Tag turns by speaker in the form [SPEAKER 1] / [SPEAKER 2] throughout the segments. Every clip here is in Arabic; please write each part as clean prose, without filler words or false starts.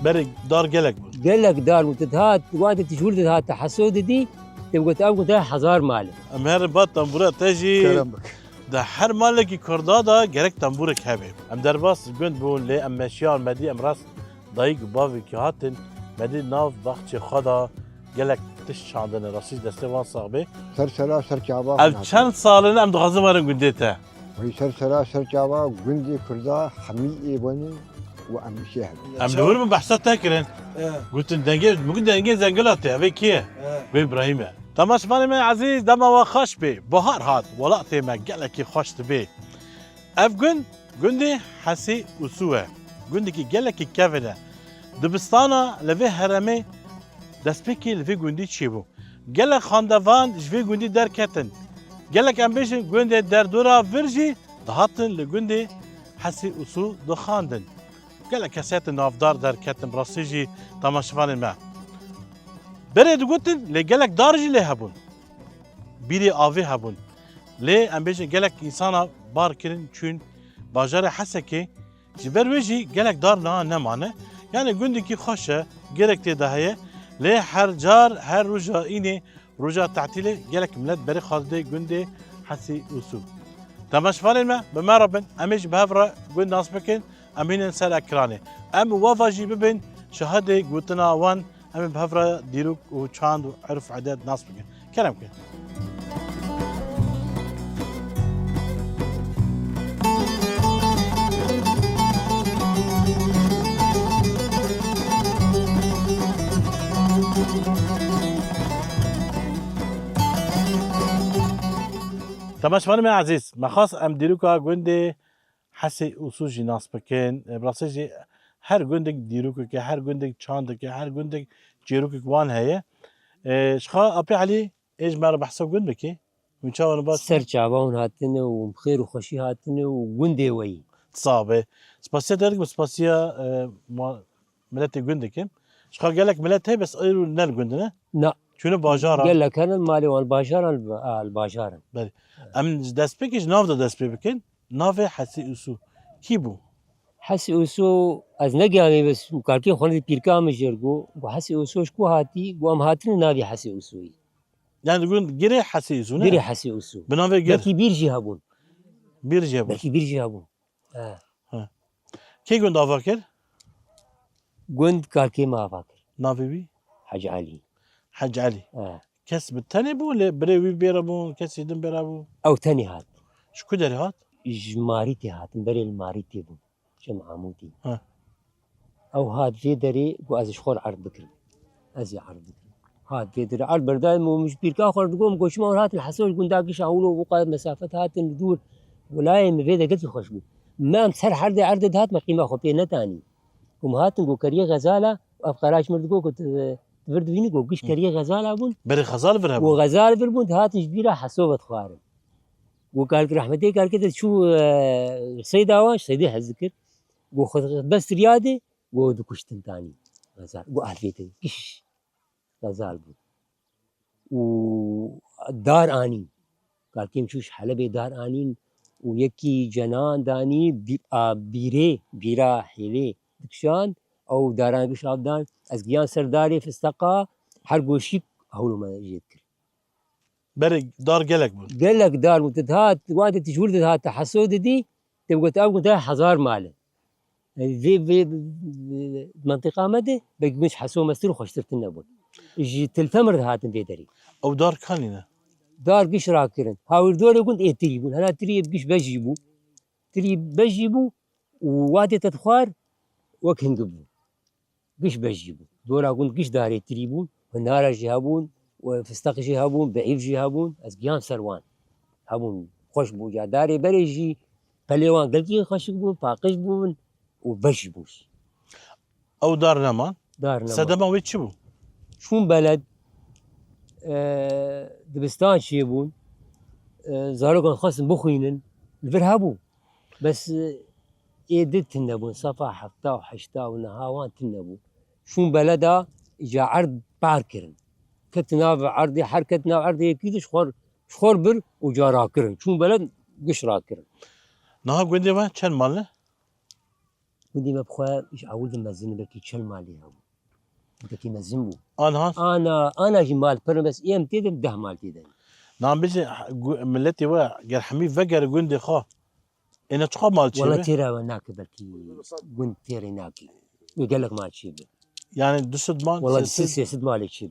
[SPEAKER 1] بري دار قالك بود
[SPEAKER 2] قال لك دار وتتهات وانت تشولد هات حسود دي تبقى تابقى ده حزار ماله
[SPEAKER 1] امهر بات تنبورة تجي
[SPEAKER 3] كلامك
[SPEAKER 1] ده هر مالكي كردادا جرك تنبورك هبه ام درباس جند بون لي ام مشيان مدي ام راس دايق بافي كهاتن مدي ناف بخش خدا قالك تش عندنا رصيد دستوان صاحبي
[SPEAKER 3] سرسرا سرچاوا
[SPEAKER 1] ال چند سالنا ام دغزم ورن قديته
[SPEAKER 3] وهي سرسرا سرچاوا غندي كردا حمي ايباني وام شهر
[SPEAKER 1] ام دور من بحثات تاكرن قلت دنجي ممكن دنجي زنقلات ابي كيه بابراهيم تماش مالي من عزيز دما وخش بي بهار هات ولا تيما قالك خوش تبي افغن قندي حسي وسوه قندي كي قالك كافنا دبستانا لفي هرمي دسبيكي لفي قندي تشيبو قالك خاندفان جفي قندي در كتن قالك امبيشن قندي در دورا فرجي دهاتن لقندي حسي وسو دخاندن قالك كاسات نافدار در كتن براسيجي تماشفان الماء بريد قلتن لي قالك دارجي لي هبون بيري آوي هبون لي امبيشن قالك انسانا بار كرن چون باجار حسكي جبر وجي قالك دار نمانه يعني قندكي خوشه قالك تدهيه لي هر جار هر رجا إني رجا تعتيلي قالك ملت بري خالدي قندي حسي وسو تماش فالما بما ربن امش بهفرة قند ناس بكن امين نسال اكراني ام وافاجي ببن شهاده قلتنا وان ام بهفرة ديروك وشاند وعرف عدد ناس بكن كلامك تماش فالما عزيز ما خاص ام ديروكا قندي حسي وسوجي ناس بكن براسيجي هر قندك ديروكك هر قندك شاندك هر قندك جيروكك وان هي شخا ابي علي ايش ما بحسب قند بكي وان شاء الله بس
[SPEAKER 2] سرچاوا هاتنه وبخير وخشي هاتنه وغندي وي
[SPEAKER 1] تصابه سباسيا درك سباسيا ملتي قندك شخا قال لك ملت هي بس ايرو نال قندنا
[SPEAKER 2] لا
[SPEAKER 1] شنو باجارة
[SPEAKER 2] قال لك انا المالي والباشار الباشار
[SPEAKER 1] ام داسبيكيش ناف داسبيكن نافي حسي وسو كيبو
[SPEAKER 2] حسي اوسو از نگیامی بس کارکی خونی پیرکا مجرگو و حسي اوسوش کو هاتی و ام هاتن نادي حسي اوسوي
[SPEAKER 1] يعني تقول جري حسي وسو
[SPEAKER 2] بيري حسي اوسو
[SPEAKER 1] بنافي جري
[SPEAKER 2] بلكي بيرجي هابون
[SPEAKER 1] بيرجي ابو
[SPEAKER 2] بلكي بيرجي هابون
[SPEAKER 1] كي قند افاكر
[SPEAKER 2] قند كاركي ما فاكر
[SPEAKER 1] نافي بي
[SPEAKER 2] حاج علي
[SPEAKER 1] حج علي كاس بالتاني بو ولا بريوي بيرابو كاس يدن بيرابو
[SPEAKER 2] او تاني هات
[SPEAKER 1] شكو داري هات
[SPEAKER 2] جماريتي هات بري الماريتي بو جمع عمودي
[SPEAKER 1] ها.
[SPEAKER 2] او هات في دري و از شخور عرض بكري ازي عرض بكري هات في دري عرض بردان مش بيركا خور تقوم قوش ما هات الحسوش قنداقي شاولو وقايد مسافة هات ندور ولا يم بيدا قلت خوشبو ما مسر عرض عرض هات ما قيمة خو بينا تاني هم هات نقول كريه غزالة وافقراش مردقو كنت تفرد فيني قو قش كريه غزالة بون
[SPEAKER 1] بري خزال برهبو
[SPEAKER 2] وغزال بربون هات جبيرة حسوبة خوارم وقال رحمتي قال كده شو صيدا واش صيدي حذكر وخذ بس رياده ودكشتن تاني غزال وأهليته كش غزال بود ودار آنين قال كيم شوش حلبة دار آنين ويكي جنان داني بيرا حيلي دكشان أو داران قش عبدان أزقيان سرداري في استقا حرقو شيك هولو ما يذكر
[SPEAKER 1] بري دار قالك بود
[SPEAKER 2] قال لك دار وتتهات وانت تشولد هات حسود دي تبقى تابقى ده حزار ماله في منطقة مدى بقمش حسو مستر وخشترت النبون يجي تلتمر هات في دري
[SPEAKER 1] او دار كانينا
[SPEAKER 2] دار قش راكرن هاول دول يقول ايه تريبون هلا تريب قش بجيبو تريب بجيبو ووادي تدخار وكهنقبو قش بجيبو دول اقول قش داري تريبون والنار جهابون وفستق جهابون بعيف جهابون ازقيان سروان هابون خوش بو جا داري بريجي بليوان قلقي خوش بون باقش بون وبجبوش
[SPEAKER 1] او دار نمان
[SPEAKER 2] دارنا
[SPEAKER 1] سدما ويتش بو
[SPEAKER 2] شون بلد دبستان شيبون زارقان خاصم بخوينن الفرهابو بس ايدت تنبون صفا حفتا وحشتا ونهاوان تنبو شون بلدا جا عرض باركرن كتنا عرضي حركتنا عرضي كيد شخور بر وجا راكرن شون بلد قش راكرن
[SPEAKER 1] نها قندي ما كان مالنا
[SPEAKER 2] گوندی ما بخوا ایش عود مزن بکی چل مالی هم بکی مزن بو
[SPEAKER 1] آنها
[SPEAKER 2] انا جی مال پر بس ایم تیدم 10 مال تیدم
[SPEAKER 1] نعم بيجي ملتي وا غير حمي فقر جندي خا إن تخا مال
[SPEAKER 2] والله
[SPEAKER 1] شيء
[SPEAKER 2] تيرا وناك بلكي قلت تيري ناكي وقال لك مال شيء
[SPEAKER 1] يعني دسد مال
[SPEAKER 2] والله سيسد مالي شيء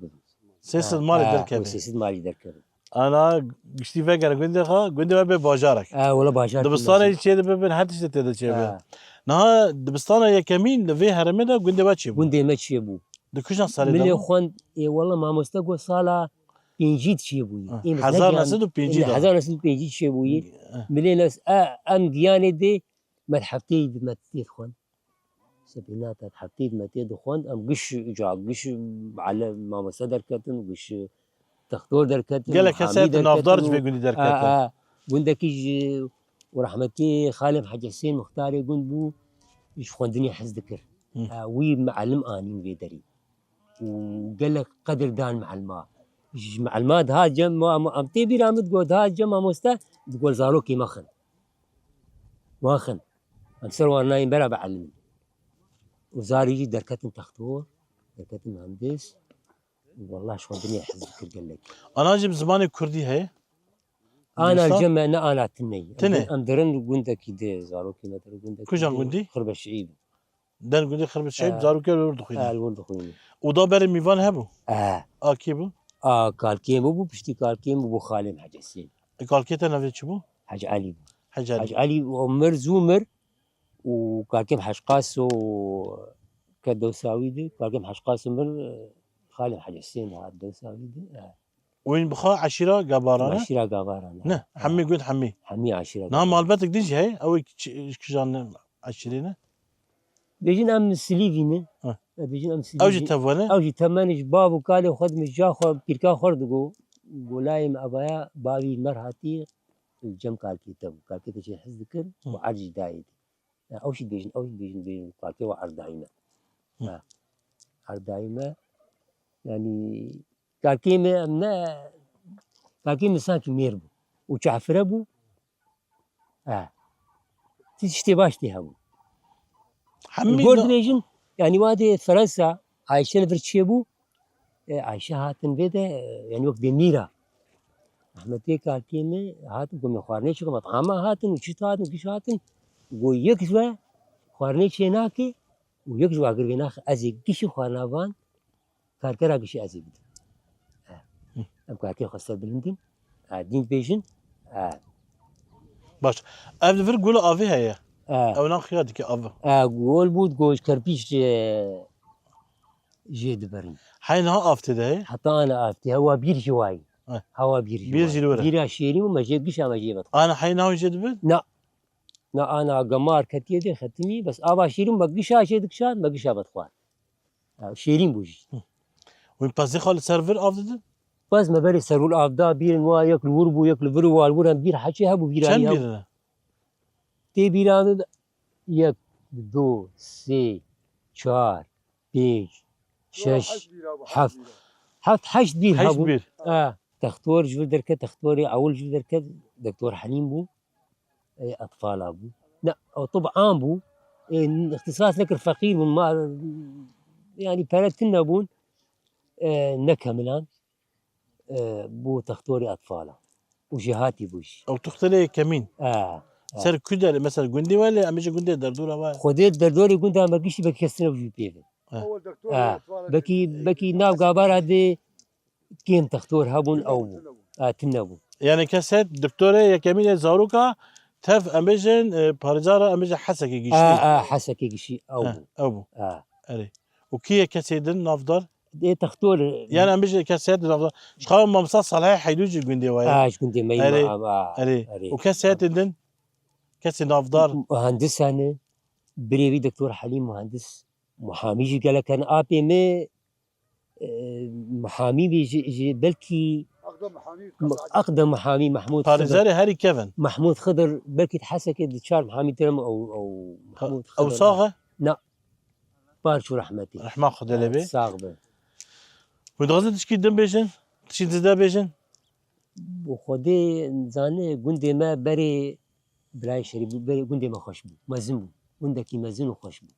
[SPEAKER 1] سيسد مال دركبي
[SPEAKER 2] سيسد مالي دركبي
[SPEAKER 1] أنا قشتي فقر جندي خا جندي ما بباجارك
[SPEAKER 2] والله باشار
[SPEAKER 1] دبستانه شيء ببن حتى شيء تدا شيء نها دبستانه يا كمين في هرمدا جندي باتشي
[SPEAKER 2] قندي ما شيء بو
[SPEAKER 1] دكوشان صار
[SPEAKER 2] ملي
[SPEAKER 1] ده
[SPEAKER 2] خوان والله ما مستقو صاله بينجيت شيء بوي
[SPEAKER 1] حزار نسد وبينجي ده
[SPEAKER 2] حزار نسد بينجيت شيء بوي ملي ناس ام ديانه دي ما حفتي ما تيت خوان سبينات حفتي ما تيت خوان ام قش جا قش على ما مصدر كتن قش تختور دركتن
[SPEAKER 1] قال لك هسه نافدارج في جندي دركتن
[SPEAKER 2] قندك يجي ورحمتي خالد حاج حسين مختار يقول بو مش خوندني حز ذكر وي معلم اني في دري وقال لك قدر دان مع الماء مع الماء هذا جم ام تبي رامد قود هذا جم مستا تقول زاروكي مخن انصر وانا ينبرا بعلم وزار يجي دركتن تختور دركتن مهندس والله شو الدنيا حز ذكر قال لك
[SPEAKER 1] أنا أجيب زماني كردي هي
[SPEAKER 2] انا الجمع انا تني
[SPEAKER 1] تني
[SPEAKER 2] اندرن قندك كده زاروكي مثلا قندك
[SPEAKER 1] كوجان قندي
[SPEAKER 2] خرب الشعيب
[SPEAKER 1] دن قندي خرب الشيب زارو كيلو ورد خوينا
[SPEAKER 2] الولد خويني
[SPEAKER 1] ودا بر ميفان هبو كيبو
[SPEAKER 2] قال كيم ابو بشتي قال كيم ابو خالد حاج حسين
[SPEAKER 1] قال كيتا نفي شبو
[SPEAKER 2] حاج علي
[SPEAKER 1] حاج
[SPEAKER 2] حاج علي وعمر زومر وقال كيم حاج قاسو كدوساوي دي قال كيم حاج قاسم خالد حاج حسين هذا الدوساوي دي
[SPEAKER 1] وين بخا عشيرة قبارانة
[SPEAKER 2] عشيرة قبارانة
[SPEAKER 1] نه حمي قلت حمي
[SPEAKER 2] حمي عشيرة
[SPEAKER 1] نعم مالبتك ديجي هي أو كجان عشرينة
[SPEAKER 2] بيجين ام سليفينه بيجين ام
[SPEAKER 1] أو
[SPEAKER 2] سليفينه
[SPEAKER 1] جي تفونه
[SPEAKER 2] او جي تمانج باب وكالي وخد مجا خو بيركا خردقو قولايم ابايا بابي مرهاتي الجم قال كي شي حز ذكر وعرج دايد او شي بيجين قال كي وعرض دايما عرض دايما يعني قال كي ما قال كي مسان كميربو وشعفربو تشتي باشتي هبو
[SPEAKER 1] حمي
[SPEAKER 2] الجورد بيجن يعني وادي فرنسا عايشين في تشيبو عايشة هاتن بيدا يعني وقت بميرا احمد قال كيمي هاتن قوم خوارنيش قوم طعامة هاتن وشيت هاتن كيش هاتن ويكزوا خوارنيش هناك ويكزوا اقرب هناك ازي كيش خوارنافان كاركرا كيش ازي بدا ام كاركي خاصة بلندن دين بيجن
[SPEAKER 1] باش قبل فر قولوا أفي هي أو نان خيادك أفا
[SPEAKER 2] قول بود قوش كربيش جيد بري
[SPEAKER 1] حينها أفت ده
[SPEAKER 2] حتى انا افتي هو بيرجي واي هو
[SPEAKER 1] بيرجي لورا
[SPEAKER 2] بيرا شيري وما جيب قش ما جيبت
[SPEAKER 1] أنا حينها وجد بد
[SPEAKER 2] لا انا قمار كتير دي ختمي بس ابا شيرين ما قشا شي دكشان ما قشا بتخوان شيرين بوجي
[SPEAKER 1] وين بس خال سيرفر أفت ده
[SPEAKER 2] بس ما بري سرول افدا بيرن وا ياكل وربو ياكل برو والورن بير حكي هبو بيرا
[SPEAKER 1] كم بيرنا
[SPEAKER 2] تي بيرا يك دو سي چار بيج شش حشت بير
[SPEAKER 1] حيش
[SPEAKER 2] هبو
[SPEAKER 1] بير
[SPEAKER 2] تختور جبل دركة تختوري أول جبل دركة دكتور حليم بو أطفال أبو لا أو طبعا بو اختصاص لك الفقير من ما يعني بلد كنا بون نكملان بو تختوري أطفاله وجهاتي بوش
[SPEAKER 1] أو تختلي كمين سر كده مثلا جندي ولا أمشي جندي دردورة واي
[SPEAKER 2] خديت دردوري كنت ما قيش بكسرنا وجو بيفن بكي ناو قابار هذي كيم تختور هبون أو تنبو
[SPEAKER 1] يعني كسات دكتورة يا كمين زاروكا تف أمجن بارجارة أمجن حسكي جيشتي
[SPEAKER 2] حسكي جيشي
[SPEAKER 1] أبو أري وكي كسيدن نافدار
[SPEAKER 2] دي تختور
[SPEAKER 1] يعني أمجن كسيدن نافدار شخاو ممصاص صلاحي حيدوجي جندي واي
[SPEAKER 2] اش كنت مي
[SPEAKER 1] أري وكسيدن كسي نافدار
[SPEAKER 2] مهندس أنا بريفي دكتور حليم مهندس محامي جي قال كان ابي مي محامي بيجي بلكي اقدم محامي محمود
[SPEAKER 1] بارزاري هاري كيفن
[SPEAKER 2] محمود خضر بلكي تحسك تشار محامي ترم او محمود خضر
[SPEAKER 1] او صاغه
[SPEAKER 2] لا بارشو رحمتي
[SPEAKER 1] رحمه خدا لبي
[SPEAKER 2] صاغبه
[SPEAKER 1] ودغزت تشكي دم بيجن تشي تزدا بيجن
[SPEAKER 2] وخدي زاني قندي ما بري بلاي شري بري قندي ما خوش بو مزن بو قندكي مزن وخوش بو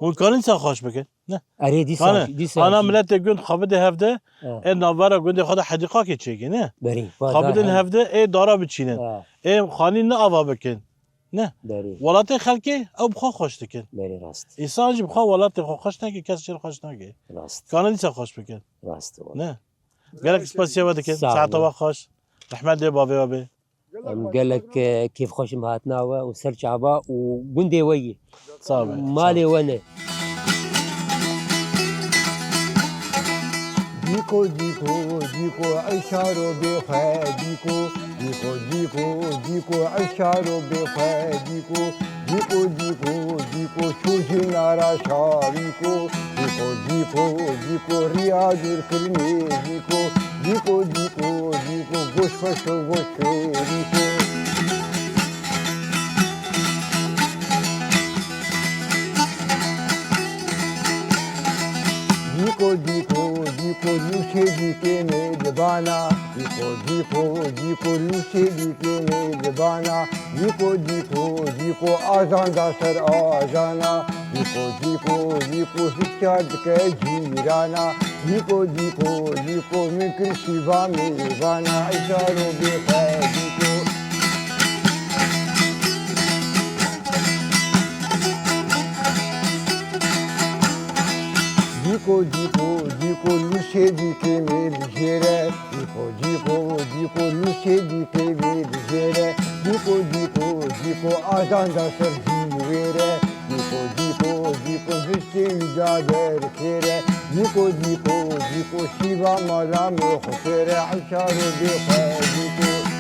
[SPEAKER 1] وكان خوش بكن نه
[SPEAKER 2] اري دي
[SPEAKER 1] كان
[SPEAKER 2] ساعة دي
[SPEAKER 1] انا
[SPEAKER 2] ساعة
[SPEAKER 1] ملت قند خبده هفده ان نوارا قند خدا حديقه كي تشيكي نه
[SPEAKER 2] بري
[SPEAKER 1] خبدن هفده اي دارا بتشينن اي خاني نه اوا بكن نه
[SPEAKER 2] بري
[SPEAKER 1] ولات خلكي او بخو خوش دكن
[SPEAKER 2] بري راست
[SPEAKER 1] انسان جي بخو ولات خو خوش نكي كاس شير خوش نكي
[SPEAKER 2] راست
[SPEAKER 1] كان لسه خوش بكن
[SPEAKER 2] راست والله
[SPEAKER 1] نه قالك سباسيا ودكن
[SPEAKER 2] صعب.
[SPEAKER 1] ساعه خوش رحمه دي بابي بابي
[SPEAKER 2] قال لك كيف خوش مهاتنا وسر شعبا وقندي وي
[SPEAKER 1] صعب
[SPEAKER 2] مالي وانا
[SPEAKER 3] دیکو دیکو دیکو اشارو بخواه دیکو دیکو دیکو دیکو اشارو بخواه دیکو دیکو دیکو دیکو چوجی نارا شاریکو دیکو دیکو دیکو ریا دور کرنی دیکو دیکو دیکو دیکو گوش خوش و گوش دیکو دیکو دیکو دیکو لوچه دیکه میدبانا دیکو دیکو دیکو لوچه دیکه میدبانا دیکو دیکو دیکو آزان دا سر آزانا دیکو دیکو دیکو هیچار دکه جیرانا دیکو دیکو دیکو ممکن شیوا میوانا اشارو بخیر دیکو دیکو دیکو دیکو لوچه دیکه میرجره دیکو دیکو دیکو لوچه دیکه میرجره دیکو دیکو دیکو آزان دا سر جیوره دیکو دیکو دیکو زشتی ویدادر کره دیکو دیکو دیکو شیوا مالا مخفره عشارو بخیر دیکو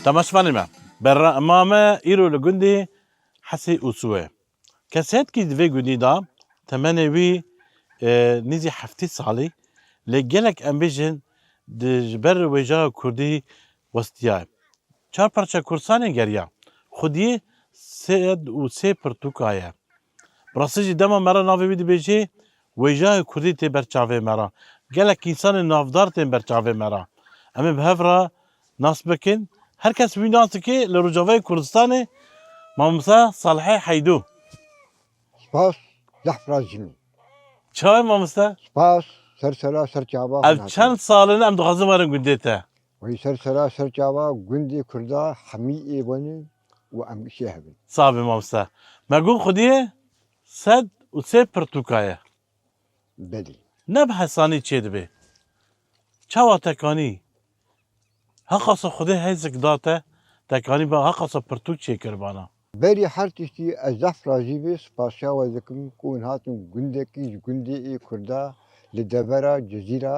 [SPEAKER 1] تماشفاني ما برا ماما ايرو لجندي حسي اسوه كاسات كي دفي جندي دا تمنى وي نيزي حفتي صالي لجلك امبيجن دجبر وجا كردي وستيا چار پرچا كورساني گريا خودي سيد و سي پرتوكايا براسجي دما مرا ناوي بيدي بيجي وجا كردي تي برچاوي مرا گلك انسان نافدار تي برچاوي مرا اما بهفرا ناس بكن هر کس وی ناس که لرجاوی کردستان ماموسا صالحی حیدو
[SPEAKER 3] سپاس زحفرا جمی
[SPEAKER 1] چای ماموسا؟
[SPEAKER 3] سپاس سرسرا سرچاوا
[SPEAKER 1] اب چند سالانه ام دخوازم ارن گنده تا
[SPEAKER 3] وی سرسرا سرچاوا گندی کردا حمی ایوانی و ام شهبن
[SPEAKER 1] صعب ماموسا مگون خودیه صد و سه پرتوکایه
[SPEAKER 3] بدی
[SPEAKER 1] نب حسانی چه دبه چوا تکانی حقاس خودی هیزک داته تکانی با حقاس پرتوک چه کربانا
[SPEAKER 3] بری هر تشتی از زحفرا جیبی سپاسیا و ذکم کون هاتون گندکی گندی ای کردا لدبرا جزیره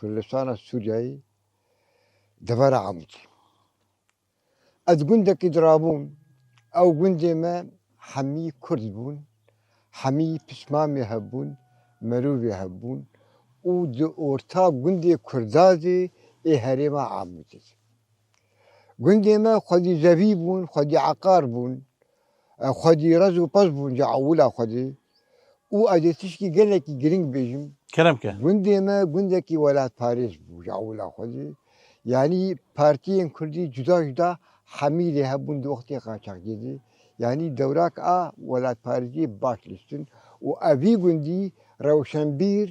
[SPEAKER 3] کردستان سوریایی دبرا عمودی از گندکی درابون او گندی ما حمی کرد بون حمی پسمامی هبون مروی هبون او دو ارتا گندی کردازی ای هریما عمودی گندی ما خودی زوی بون خودی عقار بون خودی رز و پس بون جعولا خودی او ادیتشکی گلکی گرینگ بیجم
[SPEAKER 1] کرم که
[SPEAKER 3] گندی ما گندکی ولایت پاریس بو جعولا خودی یعنی پارتیین کردی جدا جدا حمیلی هبون دو وقتی قاچاق جدی یعنی دوراک ولایت پاریسی باش لستن و اوی گندی روشنبیر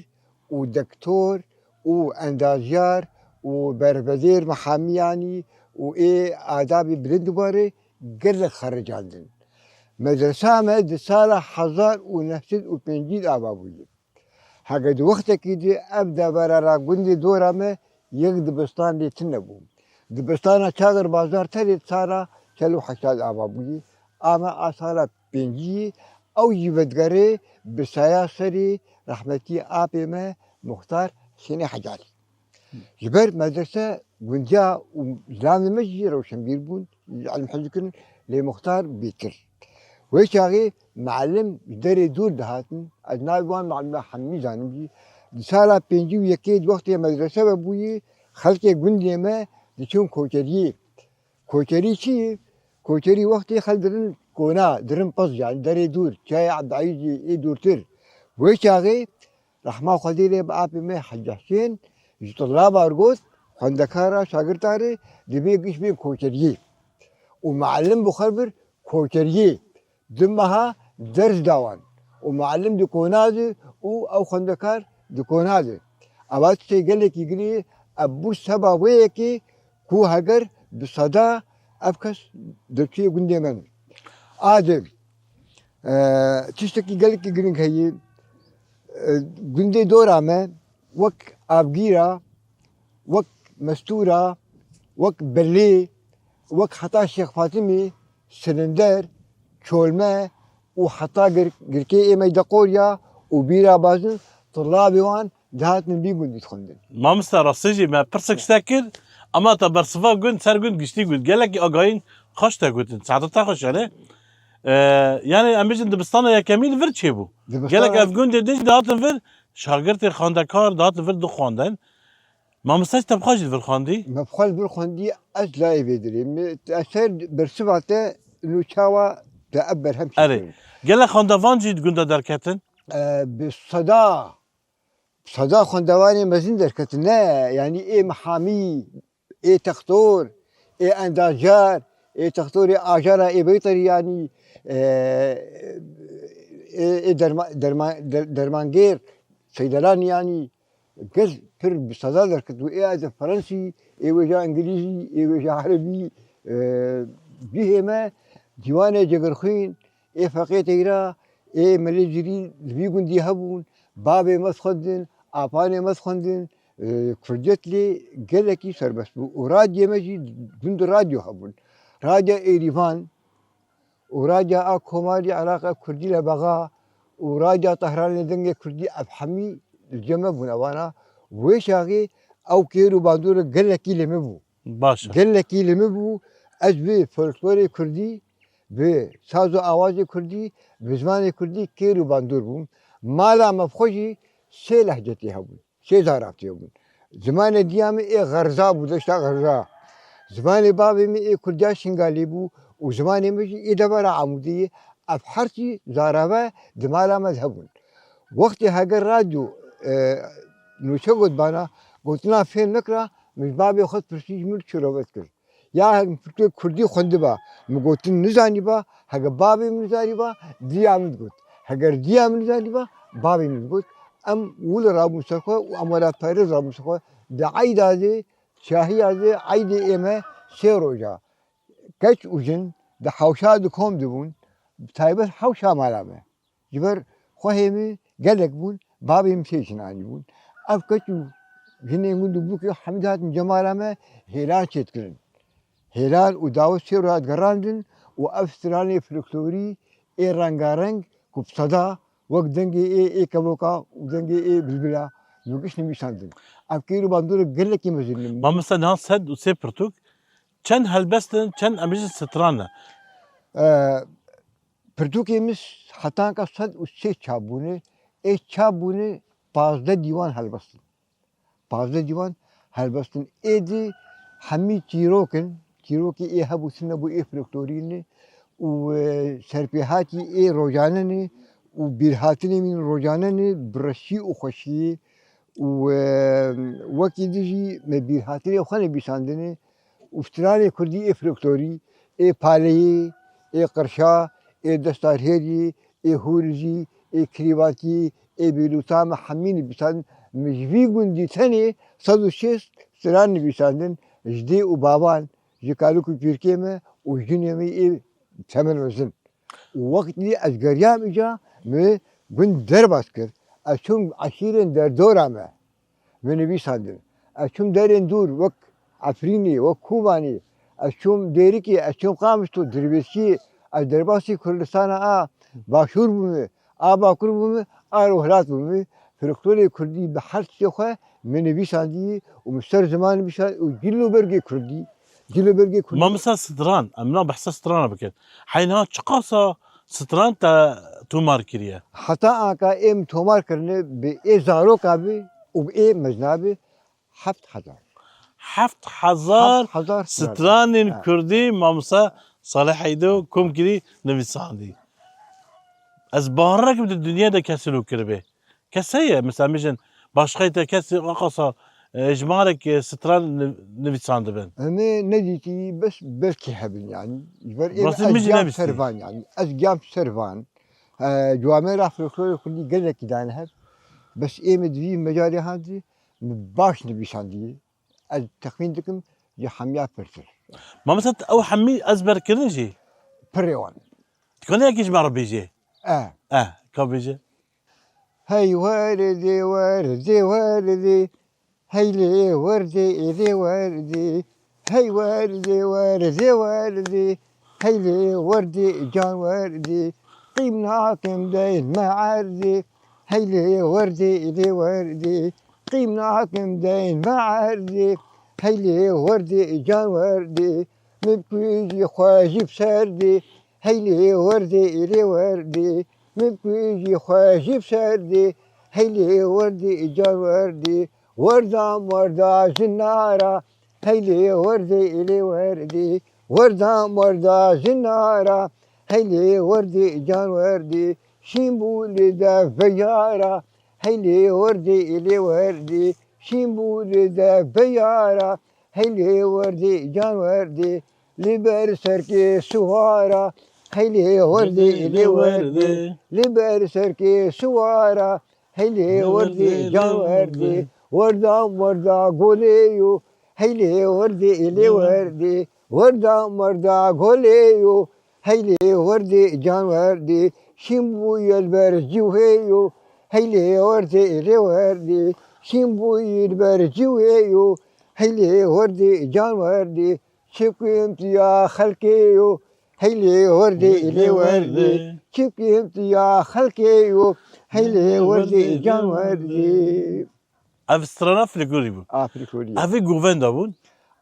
[SPEAKER 3] و دکتور و اندازیار و بربزیر محامی یعنی و ای آداب بلند باره گرد خرجاندن مدرسه ما ده سال 1950 آبا بودی هاگه دو وقت کی دی ابدا برا گندی دورا ما یک دبستان لیتن نبود دبستان چادر بازار تری سالا 48 آبا بودی اما آسالا پنجی او یودگره بسایا سری رحمتی آبی ما مختار سینی حجاری جبر مدرسه گندیا و زانمجی روشن بیر بود علم حجکن لمختار بیکر ويشاغي معلم يدري دور دهاتن أجنبي وان معلم حمي جانبي سالا پنجی و یکی وقتی مدرسه بویی خلق گندی ما دچون کوچری کوچری چی کوچری وقتی خلق درن کونا درن پس يعني دري دور جاي عبد العزيز اي دورتر ويش اغي رحمه خديري باب ما حج حسين طلاب ارجوت خندكارا شاگرداري دبي قش بين كوچري ومعلم بخبر كوچري دمها درس داوان ومعلم دي كونازي او خندكار دي كونازي اوقات شي قال لك يجري ابو سبا ويكي كو هاجر بصدا افكس دكي قندي من آدم تشتكي قال لك يجري هي قندي دورا ما وك ابجيرا وك مستورة وك بلي وك حتى الشيخ فاطمي سلندر شولما وحتى قركي إيما دقوريا وبيرا بازن طلابي وان دهات من بيقول يدخلن
[SPEAKER 1] ما مستر رصيجي ما برسك شتاكر اما تبرصفا قلت سر قلت قشتي قلت قال لك اقاين خشتا قلت ساعات تخش عليه يعني امجن دبستان يا كميل فرد شيبو قال لك افغون ديش دهات فر شاگرد خاندکار دهات فر دو خواندن ما مستش تبخاش فر خواندي
[SPEAKER 3] ما بخال بالخوندي أز لا يبدري أثر برسباته إنه شاوا تأبر هم
[SPEAKER 1] اري قال لك خاندوان جيت قندا دركتن
[SPEAKER 3] بالصدا صدا خندواني مزين دركتن لا يعني إيه محامي إيه تختور إيه أنداجار إيه تختور إيه آجارة إيه بيطري يعني إيه درمانجير صيدلاني يعني قز بر بصدا دركت وإيه هذا فرنسي إيه وجا إنجليزي إيه وجا عربي بيه ما ديوان جغرخين إيه فقيه تيرا إيه مليجري بيقون دي هبون بابي مسخندن أباني مسخندن كرجت لي قلكي سربس وراديو مجي دند راديو هبون راديو إيريفان وراديو أكوماري علاقة كردي لبغا وراديو طهران دنگ كردي أبحمي الجمع بنوانا ويشاغي أو كيرو باندور قلكي لمبو
[SPEAKER 1] باشا
[SPEAKER 3] قلكي لمبو أجبي فولكلوري كردي بسازو آوازي كردي بزمان كردي كيرو باندور بوم مالا مفخوشي سي لهجتي هبون سي زاراتي هبون زمان ديامي إيه غرزا بودشتا غرزا زمان بابي مي إيه كرديا شنغالي بو وزمان مجي إيه دبارا عمودي أبحرتي زارابا دمالا مذهبون وقتی هاگر رادیو نوچه گفت بانا گفتنا فیل نکرا مش بابی خود پرسیج مل چروبت کرد یا هم کردی خونده با مگوتن نزانی با هاگر بابی نزانی با دیامد گفت هاگر دیام نزانی با بابی نزگفت ام ول راب مستخوا و امورات پایرز راب مستخوا دعای داده شاهی داده عید ایمه سه روزا کش اوجن ده حوشا دکم دبون تایبت حوشا مالامه جبر خواهمی قالك بون بابي مشيشن عني بون أفكتو هنا يقول بوك حمدات من جمال ما هلال شتكرن هلال وداوس سيرات قراندن وأفستراني فلكتوري إيه رنجارنج كبصدا وقت دنجي إيه كبوكا ودنجي إيه بالبلا يوكش نميشاندن أفكيرو باندور قالك يمزلن
[SPEAKER 1] ما مثلا هان سد وسيبرتوك كان هلبستن كان امجن سترانا
[SPEAKER 3] پرتوکیمیز خطان کا صد اس سے چابونے ایک چابونے 15 دیوان هلبستن ایدی همی چیروکی ای هبوسن ابو ای فلکتورین و سرپیهاتی ای روزانه نی و بیرهاتنی من روزانه نی برشی و خوشی و وکی دیجی مبیرهاتنی خانه بیساندنی افترانی کردی ای فلکتوری ای پالی ای قرشا ای دستارهری ای هورجی ای کریواتی ای بیلوتام همین بیسان مجوی گندی تنی 106 سران بیساندن جدی و بابان جکالو که پیرکیمه و جنیمی ای تمن وزن وقت لی از گریام ایجا می گند در باز کرد اشون عشیرن در دورامه من بیساندن اشون درین دور وک عفرینی وک کوبانی اشون دیری کی اشون قامشتو دربیسی از درباسی کردستان باشور بومه باکور بومه روحلات بومه فلکتوری کردی به هر چیز خواه من بیساندی و مستر زمان بیساند و جلو برگی کردی
[SPEAKER 1] ما مثلا ستران امنا بحث ستران بكت حينها تشقاصة ستران تا تومار کریه
[SPEAKER 3] حتی آنکا ام تومار کرنه به ای زارو کابی و به ای مجنابی 7,000
[SPEAKER 1] 7,000
[SPEAKER 3] 7,000
[SPEAKER 1] ستران
[SPEAKER 3] اه.
[SPEAKER 1] کردی مامسا صالح حیدو کم کری نویساندی از بارك من الدنيا ده كسلو كربه كسيه مثلا مجن باشخيتا كسي قصا اجمالك ستران نويساند بن
[SPEAKER 3] اما نديتي بس بلكي هبن يعني جبر ام
[SPEAKER 1] براسي مجي
[SPEAKER 3] ازجام
[SPEAKER 1] نبستي
[SPEAKER 3] سرفان يعني ازجام سرفان جوامع افريقيا كلي قال لك دانها بس ام دوي مجالي هذه باش نبيشاندي التخمين دكم يا حميا فرتر
[SPEAKER 1] ما مثلا او حمي ازبر كرنجي
[SPEAKER 3] بريوان
[SPEAKER 1] تكون هيك اجمع بيجي
[SPEAKER 3] اه
[SPEAKER 1] كم بيجي
[SPEAKER 3] هاي وردي وردي وردي هيلي وردي إلي وردي هاي وردي وردي وردي هيلي وردي جان وردي قيمنا كم داين ما عردي هيلي وردي إلي وردي قيمنا كم داين ما عردي هيلي وردي جان وردي مبكيجي خواجي بسردي هيلي وردي إلي وردي مبكيجي خواجي بسردي هيلي وردي جان وردي وردام وردا جنارا هيلي وردي إلي وردي وردام وردا جنارا هيلي وردي جان وردي شيمبولي دا فيارا هيلي وردي إلي وردي شيمبولي دا فيارا هيلي وردي جان وردي لبر سركي سوارا هيلي وردي إلي وردي لبر سركي سوارا هيلي وردي جان وردي وردام وردا غوليو هيلي وردي إلي وردي وردام وردا غوليو هيلي وردي جان وردي شيمبو يلبر جوهيو هيلي وردي إلي وردي شيمبو يلبر جوهيو هيلي وردي جان وردي شكيمت يا خلقيو هيلي وردي إلي وردي شكيمت يا خلقيو هيلي وردي جان وردي
[SPEAKER 1] اف ستران افريقوري بو
[SPEAKER 3] افريقيا
[SPEAKER 1] افي جوفن دابون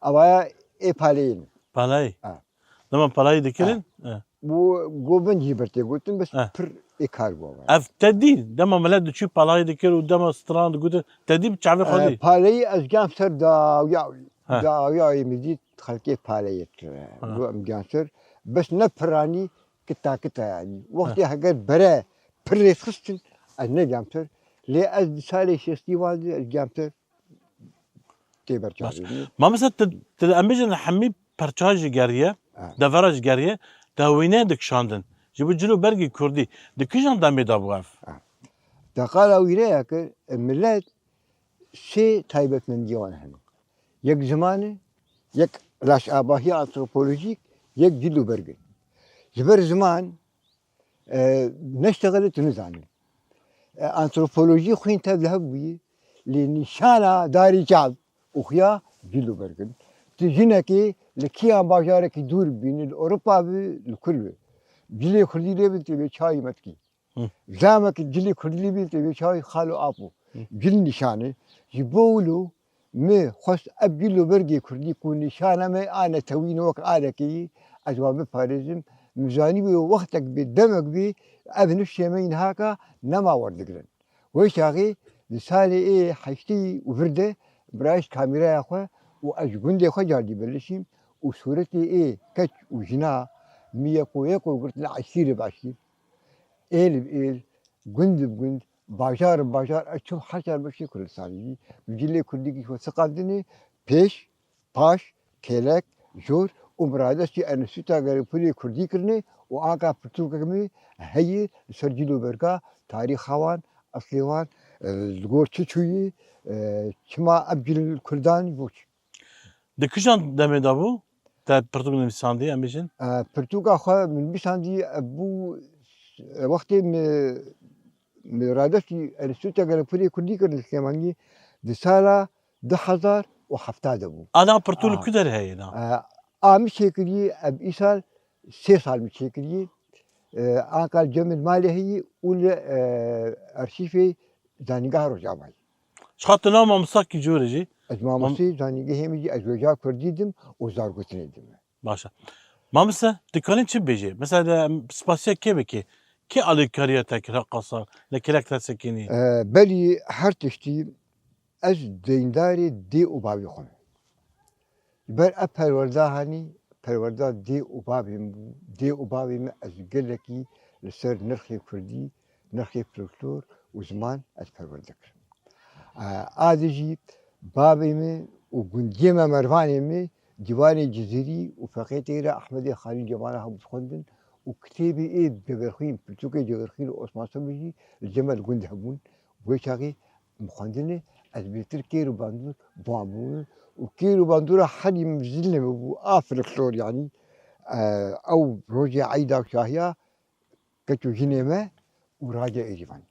[SPEAKER 3] اوaya epaleyim.
[SPEAKER 1] بالاي
[SPEAKER 3] اه.
[SPEAKER 1] لما بالاي دكرن
[SPEAKER 3] Bu goben jiberte guttum bes
[SPEAKER 1] اه
[SPEAKER 3] pır ekar bu.
[SPEAKER 1] اف تدي دما ملاد تشوف بالاي دكر ودما ستران قلت تدي بتشعبي خدي
[SPEAKER 3] Paleyi az gamser
[SPEAKER 1] ها
[SPEAKER 3] da ya emidi halke paleyi
[SPEAKER 1] ها
[SPEAKER 3] bu am gamser bes ne prani kita yani.
[SPEAKER 1] ها
[SPEAKER 3] Vakti hagar bere pırre fıstin az ne gamser le az sale şesti vardı az gamser teber
[SPEAKER 1] باش
[SPEAKER 3] çağırıyor.
[SPEAKER 1] ما مثلا اميجن حمي برشاج جاريه
[SPEAKER 3] اه.
[SPEAKER 1] دفرج جاريه تاوينه دك شاندن جيبو جلو برغي كردي دكيجان دامي دابواف
[SPEAKER 3] Da qala wiraya ki millet şey taybetmen diwan hen. Yek zamanı yek raş abahi antropolojik yek dilu berge. Jiber zaman نشتغلت نزاني انثروبولوژي خوين تذهبي لنشانة داري جاب وخيا جلو بركن تجينكي لكيان باجارك دور بين اوروبا الكل جلي خلي لي بنتي بشاي متكي زامك جلي خلي بنتي بشاي خالو ابو جل نشانه يبولو مي خص ابجلو برجي كردي كون نشانه ما انا توين وك كي اجواب باريزم ميزاني وقتك بدمك بي ابن الشيمين هاكا نما وردقرن ويشاغي لسالي ايه حشتي وفرده برايش كاميرا يا اخوه واجبن دي اخوه جاردي بلشيم وصورتي ايه كتش وجنا ميكو يكو قلت لا عشيري بعشير ايل بايل قند بقند باجار باجار اشوف حجر بشي كل سالي بجلي كردي كي سقادني بيش باش كيلك جور ومرادشي انا سوتا غير بولي كردي كرني وآقا پرتوك كمي هي سرجلو بركا تاريخ خوان أصليوان الغور تشوي كما أبجل الكردان بوش
[SPEAKER 1] دكيجان دامي دابو تا برتوك نمساندي اميجن
[SPEAKER 3] پرتوك أخوة من بيساندي أبو وقت مرادشي أنا سوتا غير بولي كردي كرني كماني دي سالة 2070 أبو
[SPEAKER 1] انا برتول كدر هي نا
[SPEAKER 3] آمي شكلي أب إيسال 3 سال مشكلي آنقل جمع مالي هي ولا أرشيفي زانيقها رجعي
[SPEAKER 1] شخاطنا ما مساكي جورجي
[SPEAKER 3] أجمع مصي زانيقها ميجي أزوجا كرديدم وزار قتنيدم
[SPEAKER 1] باشا ما مثلا تكالين چی بیجی مثلا سپاسیا کی بکی کی آلی کاریا تکرار قصا لکرک تسکینی
[SPEAKER 3] بلی هر تشتی از دینداری دی و بابی خون بر پرورده هانی پرورده دی و بابیم از گلکی لسر نرخی کردی نرخی فلکلور و زمان از پرورده کرد آدیجی بابیم و گندیم مروانیم دیوان جزیری و فقیت ایرا احمد خلیل جماله هم بخوندن و کتابی اید جغرخیم پرتوکه جغرخیم عثمان صبحی جمال گند همون ویشاقی مخوندنه از بیتر کیرو باندور بامون و کیرو باندور حدی مزلنا بو آفر كلور يعني او روجي عيدا وشاهيا كتو جنيمه وراجع ايريفان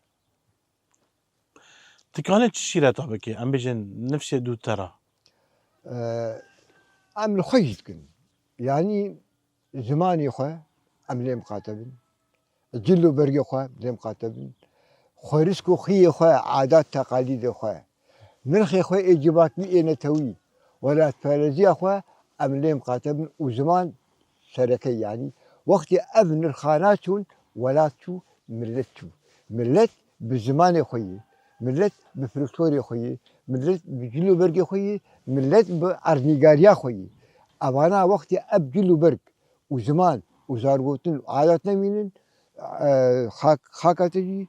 [SPEAKER 1] تکالین چی شیره تا بکی ام بیجن نفس دو ترا
[SPEAKER 3] عمل خيط كن يعني زماني خو عملي مقاتبن جلو برقي خو لي مقاتبن خورسكو خي خو عادات تقاليد خو نرخي خو اجابات لي توي ولا تفالزي خو عملي مقاتبن وزمان شركي يعني وقت ابن الخاناتون ولاتو ملتو ملت بزمان خوي ملت بفلكتوري خوي ملت بجلو برقي خوي ملت بارنيغاريا خوي اوانا وقت اب جلو برق وزمان وزارغوتن عاداتنا مينن خاكاتجي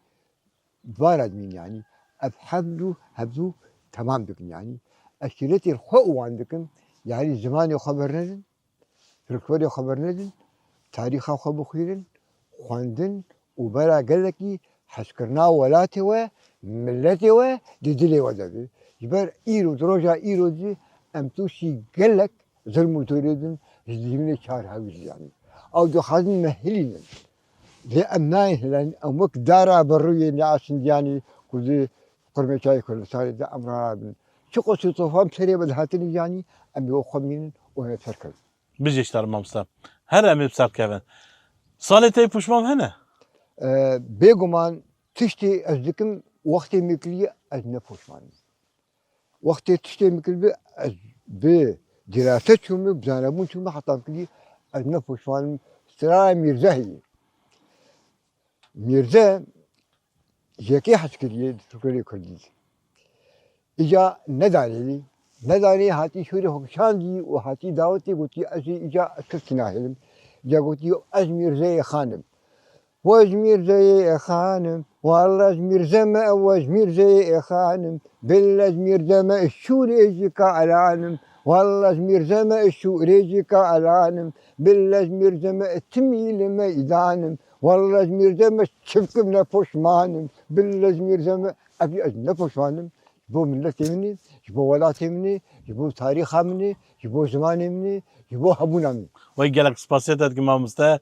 [SPEAKER 3] بارد مين يعني افحملو هبدو تمام بكن يعني اشتريتي الحقوق عندكم يعني زمان خبرنا فلكلوري خبرنا تاريخ خبر خيرن خواندن وبرا قال لك حسكرنا ولاتي و ملتي و ددلي ودبي جبر ايرو دروجا ايرو دي امتوشي قال لك ظلم تريدن جديمنا شهر هاوي يعني او دو خازن مهلين لأمناي لأن أمك دارا بروي ناس يعني كذي قرمي شاي كل ساري ده أمر شو قصة طوفان سريع بدهاتني يعني أمي وخمين وأنا تركز
[SPEAKER 1] بیجشتر مامستا هر امی بسر کردن سالی تی پوشمام هنه
[SPEAKER 3] بيجومان تشتي أزدكم وقت مكلي از نفوشمان وقت تشتي مكلي از بدراستهم بزانبونهم حتى مكلي از نفوشمان سراء ميرزا جاكي حسكري تكري كردي إجا نداني هاتي شوري حكشاندي وهاتي دعوتي قلتي أجي إجا أسكتنا هلم جا قلتي أزمير زي خانم وأزمير زي خانم والله أزمير زما وأزمير زي خانم بالأزمير زما الشوري يجيك علانم والله أزمير زما الشوري يجيك علانم بالأزمير زما التميل ميدانم والله أزمير زما شفكم نفوشمانم بالأزمير زما أبي نفوشمانم جبو ملتي مني جبو ولاتي مني جبو تاريخها مني جبو زماني مني جبو هبونا مني
[SPEAKER 1] وی گلک سپاسیا داد که مامستا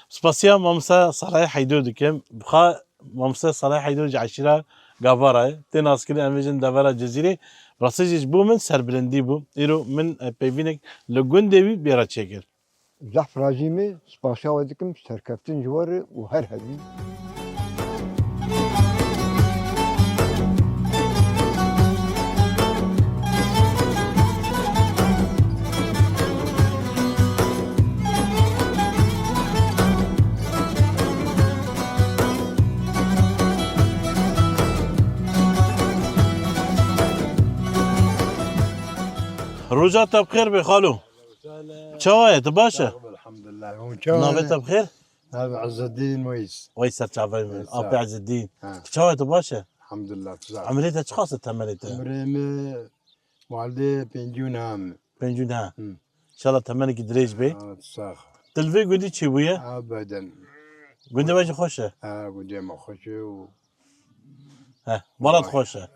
[SPEAKER 1] سپاسیا مامستا صلاح حیدو دکم بخا مامستا صلاح حیدو جعشرا گاواره تناس کلی امیجن دوارا جزیره راستی بو من سربلندی بو ایرو من پیوینک لگون دیوی بیرا چکر
[SPEAKER 3] زحف راجيمي سباشا ودكم سركفتن جواري وهر هبي
[SPEAKER 1] روجات بخير بخالو شوايت باشا
[SPEAKER 4] الحمد لله
[SPEAKER 1] نافت بخير
[SPEAKER 4] هذا عز الدين ويس
[SPEAKER 1] ويسر تعبان من
[SPEAKER 4] ويسر.
[SPEAKER 1] ابي عز الدين
[SPEAKER 4] ها.
[SPEAKER 1] شوايت باشا
[SPEAKER 4] الحمد لله تزعل
[SPEAKER 1] عمليتها خاصة عمليتها
[SPEAKER 4] مريم والدي بنجون هام
[SPEAKER 1] بنجونها
[SPEAKER 4] مم.
[SPEAKER 1] ان شاء الله تمنك دريج بي
[SPEAKER 4] تصاخ
[SPEAKER 1] تلفي قدي تشي ويا
[SPEAKER 4] ابدا
[SPEAKER 1] قدي باجي خوشه
[SPEAKER 4] قدي ما خشي
[SPEAKER 1] ها ولد خوشه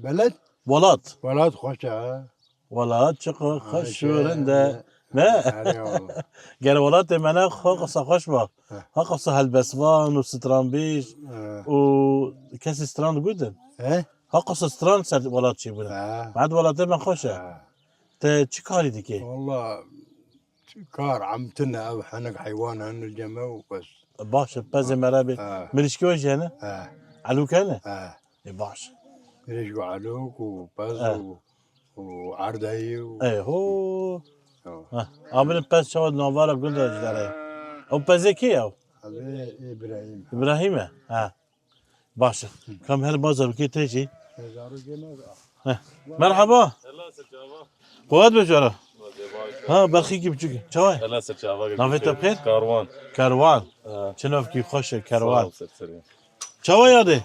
[SPEAKER 4] بلد
[SPEAKER 1] ولد
[SPEAKER 4] خوشه
[SPEAKER 1] ولد شق خشورنده ما قال ولد منا خاقص خوش با خاقص هالبسوان وسترانبيش وكاس ستران جدا
[SPEAKER 4] ايه
[SPEAKER 1] خاقص ستران سر ولد شي بنا بعد ولد ما خوشه ت چی کاری دیگه
[SPEAKER 4] والله كار عمتنا او حنك حيوان هن الجمع وبس
[SPEAKER 1] باشه باز مرابي ملشكي وجه هنا علو كان باشه
[SPEAKER 4] رجعوا علوك وباز وعردهي
[SPEAKER 1] ايه هو ها امن بس شو نوفارا قلنا جداري او بزكي او
[SPEAKER 4] هذا ابراهيم
[SPEAKER 1] ابراهيم ها باشا كم هالبازر كي تيجي ها مرحبا قوات بجرة ها برخي كيف تجي شوي
[SPEAKER 5] هلا سر شعبان
[SPEAKER 1] نافيت بخير
[SPEAKER 5] كاروان
[SPEAKER 1] كاروان شنو في خوش كاروان شوي يا دي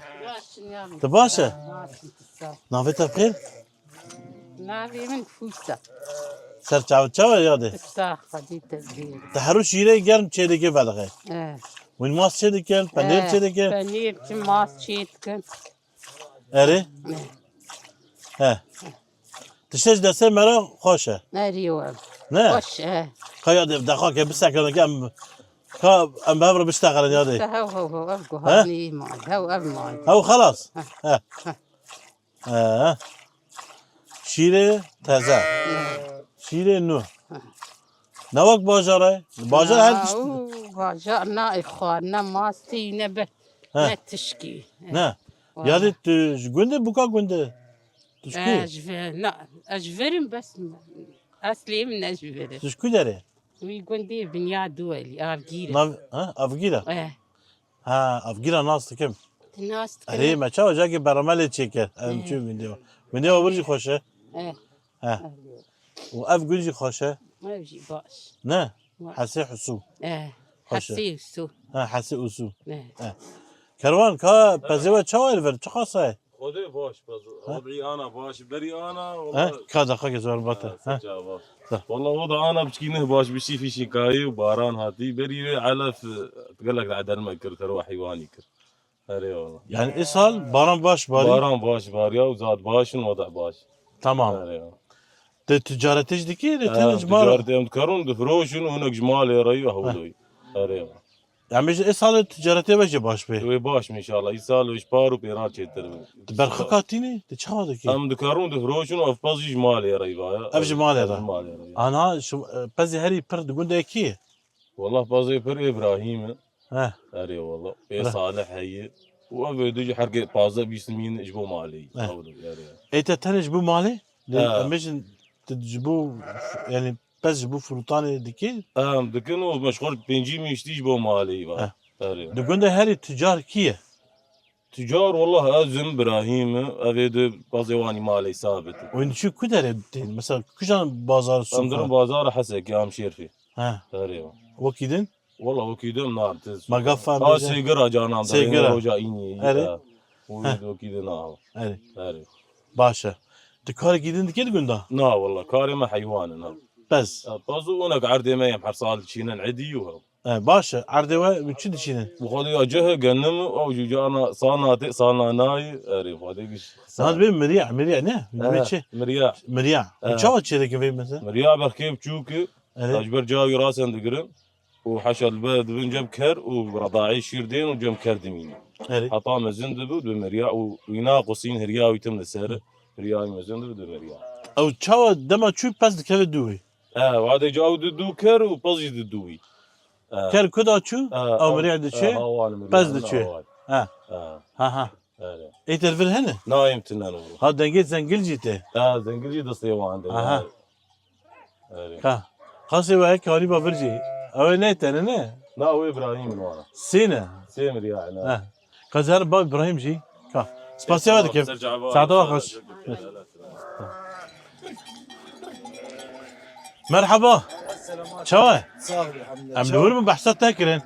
[SPEAKER 1] تباشا نافيت بخير
[SPEAKER 6] نافي من فوسا
[SPEAKER 1] سر شوي يا دي
[SPEAKER 6] فوسا خديت البير
[SPEAKER 1] تحروش يلي قرم تشيلي كيف هذا غير وين ماس تشيلي كان بانير تشيلي كان
[SPEAKER 6] بانير تماس تشيتكن
[SPEAKER 1] اري ها تشتج دسه مرا خوشه
[SPEAKER 6] ايوه
[SPEAKER 1] نه
[SPEAKER 6] وش
[SPEAKER 1] خيا دخاك بسك انا كم كا ام بابر بشتغل يا دي
[SPEAKER 6] هو ابقى هاني مال هو اب مال
[SPEAKER 1] او خلاص ها ها شيره تازه شيره نو نوك باجره باجر هل
[SPEAKER 6] باجرنا اخواننا ماستي نبه
[SPEAKER 1] ها
[SPEAKER 6] تشكي
[SPEAKER 1] نه يا دي جوند بوكا جوند تشكي
[SPEAKER 6] اجفرم بس اصلي من اجفرم
[SPEAKER 1] تشكي داري
[SPEAKER 6] ويقول دي بنيا دولي ارجيله
[SPEAKER 1] ها افجيرا ها افجيرا ناس كم
[SPEAKER 6] الناس
[SPEAKER 1] هي ما شاو جاكي برمالي تشيكر ام شو من ديو برجي خوشه ها واف جوجي خوشه
[SPEAKER 6] ما يجي باش
[SPEAKER 1] نه حسي حسو
[SPEAKER 6] حسي وسو
[SPEAKER 1] حسي اسو كروان كا بزوا شاويل فر تخاصه
[SPEAKER 5] خذي باش وضعي انا باش بري انا
[SPEAKER 1] ها
[SPEAKER 5] والله
[SPEAKER 1] كذا خاك زور بطه ها
[SPEAKER 5] والله وضع انا بشكينه باش بشي في شكايه وباران هاتي بري علف تقول لك عدل ما كر تروح حيواني كر هري والله
[SPEAKER 1] يعني اسهل باران باش باري
[SPEAKER 5] باران باش باريا وزاد باش وضع باش
[SPEAKER 1] تمام
[SPEAKER 5] هري
[SPEAKER 1] تجارتش دكي تنج مار
[SPEAKER 5] تجارتي متكرون دفروشن وهناك جمال ريو هولوي هري
[SPEAKER 1] يعني مش اسهل تجارتي باش باش بي
[SPEAKER 5] وي باش ان شاء الله يسال ويشبار وبيرار تشتر
[SPEAKER 1] برخكاتيني تشخا دكي
[SPEAKER 5] ام دكارون دفروشن وافبازي جمال ريو
[SPEAKER 1] افج مالي انا شو بزي هري برد قول كي
[SPEAKER 5] والله بازي بر ابراهيم
[SPEAKER 1] ها
[SPEAKER 5] هري والله يا صالح هي وابدو حرق بازا بيسمين جبو مالي
[SPEAKER 1] ايتا تنج بو مالي مش تجبو يعني بس جبو فروتاني دكي
[SPEAKER 5] دكنو مشغول بنجي مشتي جبو مالي هري
[SPEAKER 1] دقول هري تجار كيه
[SPEAKER 5] تجار والله ازم ابراهيم ابيد بازيواني مالي ثابت
[SPEAKER 1] وين شو كدر مثلا كشان بازار السوق
[SPEAKER 5] عندنا بازار حسك يا مشيرفي
[SPEAKER 1] ها
[SPEAKER 5] هري
[SPEAKER 1] وكيدن
[SPEAKER 5] والله وكيدم نار
[SPEAKER 1] ما قفا
[SPEAKER 5] سيجرا جانا
[SPEAKER 1] سيجرا
[SPEAKER 5] جايني
[SPEAKER 1] هري
[SPEAKER 5] وكيدنا
[SPEAKER 1] هري
[SPEAKER 5] هري
[SPEAKER 1] باشا تكار كيدن دكي قلنا
[SPEAKER 5] نا والله كاري ما حيوان انا
[SPEAKER 1] بس
[SPEAKER 5] بازو هناك عردي ما يم حرصال شينا عدي وها
[SPEAKER 1] باشا عردوا من شو دشين
[SPEAKER 5] وخذي اجه جنم او جانا صاناتي صاناناي هري خذيش
[SPEAKER 1] هذا بين مريع نه
[SPEAKER 5] مرياح
[SPEAKER 1] مريع شو تشي كيف مثلا
[SPEAKER 5] مرياح بركيب تشوكي اجبر جاوي راسن دقرن وحشا البلد بن جاب كر ورضاعي شيردين وجم كر دميني حطام زندبود بمرياء ويناقصين هرياوي تم السهره هرياوي مزندبود بمرياء
[SPEAKER 1] او تشاو دما شو بس كيف دوي
[SPEAKER 5] وهذا جاو دو كر وبزي دوي
[SPEAKER 1] كر كدا شو او مريع دشي بس دشي ها اي تلفل هنا
[SPEAKER 5] نايم تنان
[SPEAKER 1] هذا دنجيت زنقل جيته
[SPEAKER 5] زنقل جيت اصيوان
[SPEAKER 1] اها خاصي وهيك هوني بفرجي او نيت انا نه
[SPEAKER 5] لا هو ابراهيم من ورا
[SPEAKER 1] سينا
[SPEAKER 5] سيمر يعني
[SPEAKER 1] كازار باب ابراهيم جي كا سباسيو هذا كيف ساعة خوش مرحبا شو ام دور من بحثات تاكلين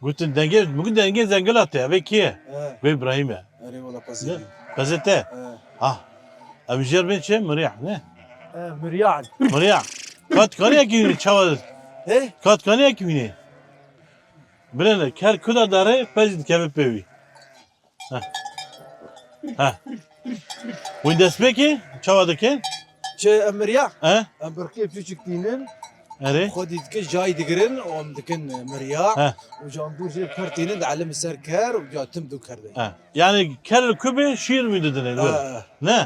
[SPEAKER 1] قلت دنجي ممكن دنجي زنقلات ابي كيه بي ابراهيم
[SPEAKER 7] اري والله بزي
[SPEAKER 1] بس انت ام جربين شيء مريح نه
[SPEAKER 7] مريان
[SPEAKER 1] مريح كات كانيا كيني شو
[SPEAKER 7] ايه
[SPEAKER 1] كات كانيا كيني بلنا كار كذا داره بس كيف بيوي ها وين دسبكي شو هذا كين
[SPEAKER 7] شيء مريان
[SPEAKER 1] ها
[SPEAKER 7] ام بركيب تشك دينن
[SPEAKER 1] اري
[SPEAKER 7] خدي دك جاي دقرن وام دكن مريان وجان دور جيب كرتين علم السر كار وجا تم دو كردي
[SPEAKER 1] يعني كار الكوبي شير من ددنا نه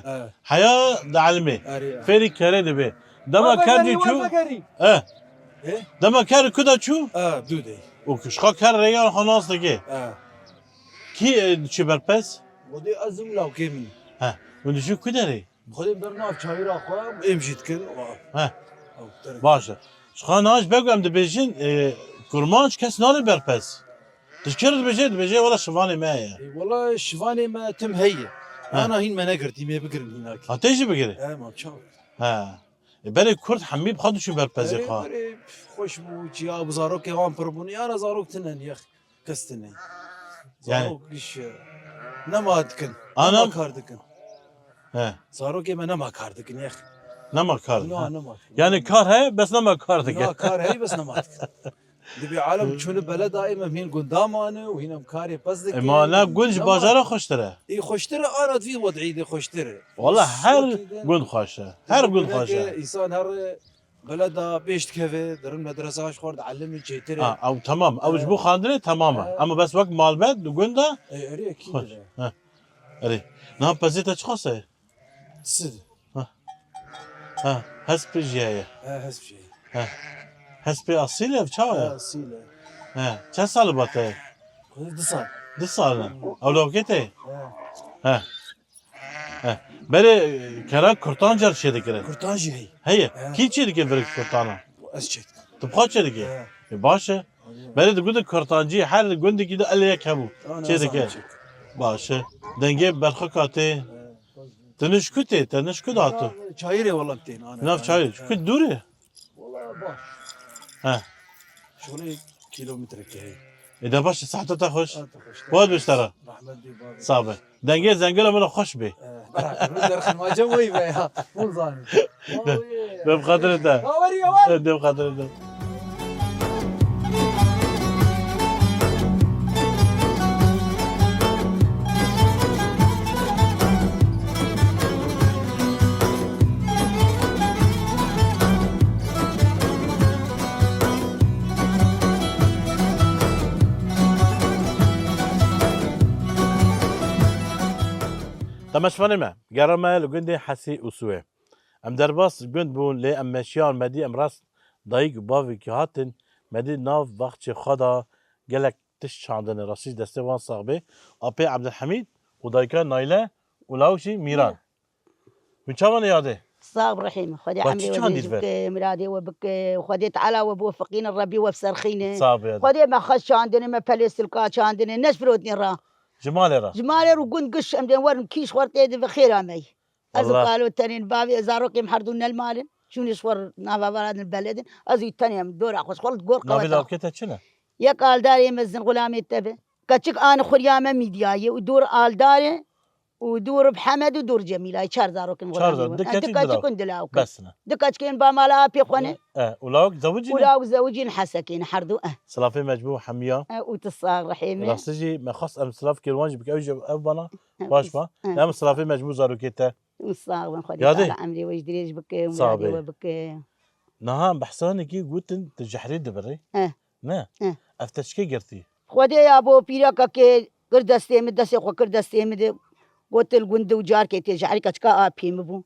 [SPEAKER 1] حياه دعلمي فيري كار دبي دما كار دي شو
[SPEAKER 7] ايه
[SPEAKER 1] دما كار كذا شو
[SPEAKER 7] دودي
[SPEAKER 1] وكشخا كار ريال خلاص دقي كي شبر بس
[SPEAKER 7] ودي ازم لو كيمن
[SPEAKER 1] وندي شو كده ري
[SPEAKER 7] خدي برنامج شايرا اخوام امشي تكن
[SPEAKER 1] باشه شخاناش بگو ام دبیجین کرمانش کس نالی برپس تشکر دبیجی ولا شوانی مایا
[SPEAKER 7] والله شفاني ما تم هي انا هين ما نقرتي ما بقرن هناك
[SPEAKER 1] هتيجي بگیری
[SPEAKER 7] ما تشاو
[SPEAKER 1] ها بري کرد حمی بخواد شو برپزی خواه
[SPEAKER 7] خوش بو جياب زاروك وان بربوني انا زاروك تنن يا اخي كستني
[SPEAKER 1] يعني
[SPEAKER 7] زاروك ايش نما دكن
[SPEAKER 1] أنا-
[SPEAKER 7] نما كاردكن
[SPEAKER 1] ها
[SPEAKER 7] زاروك ما نما كاردكن يا اخي
[SPEAKER 1] نما کار
[SPEAKER 7] لا نما
[SPEAKER 1] yani kar he bes nama kar
[SPEAKER 7] لا
[SPEAKER 1] dike
[SPEAKER 7] كار هي بس نما دبي عالم شون بلد دائما هين قدام انا وهنا مكاري بصدق
[SPEAKER 1] اما نه گنج بازار خوشتره
[SPEAKER 7] اي خوشتره انا في وضعي دي خوشتره
[SPEAKER 1] والله هر گند خوشه هر گند خوشه
[SPEAKER 7] انسان هر بلد بيشت كيفي در المدرسه خورد علمني جيتري
[SPEAKER 1] او tamam او bu خاندنه تماما ama bes vak malbet gunda
[SPEAKER 7] اي اري
[SPEAKER 1] خوش
[SPEAKER 7] اكيد
[SPEAKER 1] ها اري نه پزیت چخوسه
[SPEAKER 7] تسد
[SPEAKER 1] ها هسپی جایه
[SPEAKER 7] حسب شيء
[SPEAKER 1] هسپی اصیله بچاوه
[SPEAKER 7] سيله
[SPEAKER 1] ها چه سال باته
[SPEAKER 7] اتصال
[SPEAKER 1] دو سال او لوکته ها ها بری کرا kurtan jar şey dikire
[SPEAKER 7] كرتاجي هي
[SPEAKER 1] هي کی چی dikir beri kurtana
[SPEAKER 7] اسجد
[SPEAKER 1] tıbha çe dikir باشه beri de guduk kurtancı her gündeki de eleye kabu çe dikir باشه denge berxakate تنشكتي تنشكت عطو
[SPEAKER 7] شايري والله 200 انا
[SPEAKER 1] ناف شاي كنت دوري
[SPEAKER 7] والله باش
[SPEAKER 1] ها
[SPEAKER 7] شغلي كيلومتر هي
[SPEAKER 1] اذا باش صحته تخش بود بشترى
[SPEAKER 7] رحمة دي بابي
[SPEAKER 1] صعبه دنجي زنقله من خوش بي
[SPEAKER 7] ما جوي بها مو ظالم
[SPEAKER 1] ده بخاطر ده ده بخاطر ده تمشفاني ما جرما لجندي حسي أسوة ام درباس جند بون لي ام مشيان مدي ام راس دايق بافي كهاتن مدي ناف وقت خدا جلك تش عندنا رشيد دستوان صاحبي ابي عبد الحميد ودايكا نايله ولاوشي ميران من شامان ياده
[SPEAKER 8] صاغ رحيم خدي
[SPEAKER 1] بس
[SPEAKER 8] عمري
[SPEAKER 1] شو عندي
[SPEAKER 8] وبك مرادي وبك وخدي تعالى وبوفقين الربي وبسرخينه
[SPEAKER 1] صعب ياده
[SPEAKER 8] خدي ما خش عندنا ما بليس الكاتش عندنا نشفرودني راه
[SPEAKER 1] جمال را
[SPEAKER 8] جمالي وقن قش امدين ورن كيش ورت يدي بخير امي ازو
[SPEAKER 1] والله.
[SPEAKER 8] قالوا التانيين بابي ازاروك محردون المال شو نشور نافا بلد البلد ازو التانية دور اخوش خلط قول
[SPEAKER 1] نافي
[SPEAKER 8] قوة
[SPEAKER 1] لوكيتا شنو
[SPEAKER 8] يا قال داري يمزن غلامي التبه كاتشك انا خريامة ميدياي ودور آل داري ودور بحمد ودور جميلة شار زاروك
[SPEAKER 1] شار زاروك. دكاتشك دلاو.
[SPEAKER 8] دكاتشك دلاوك
[SPEAKER 1] بس انا
[SPEAKER 8] دكاتشكين بامالا ابي خونه
[SPEAKER 1] ولاوك زوجي
[SPEAKER 8] ولا وزوجين حسكين حردو
[SPEAKER 1] سلافي مجبوع حمية
[SPEAKER 8] وتصاغ رحيمة
[SPEAKER 1] راسجي ما خص ام سلاف كيروانج بك اوجي ابنا باش ما لا سلافي مجبوع زاروكيتا
[SPEAKER 8] وصاغ من خدي
[SPEAKER 1] يادي.
[SPEAKER 8] طال عمري وجدريج بك
[SPEAKER 1] صعبة.
[SPEAKER 8] ومرادي وبك
[SPEAKER 1] نعم بحساني كي قلت انت جحريد دبري نا افتشكي قرتي
[SPEAKER 8] خدي يا ابو بيرك كي كردستي مدسي خو كردستي مد قلت الجند وجار كي تجعلك كا ابي مبو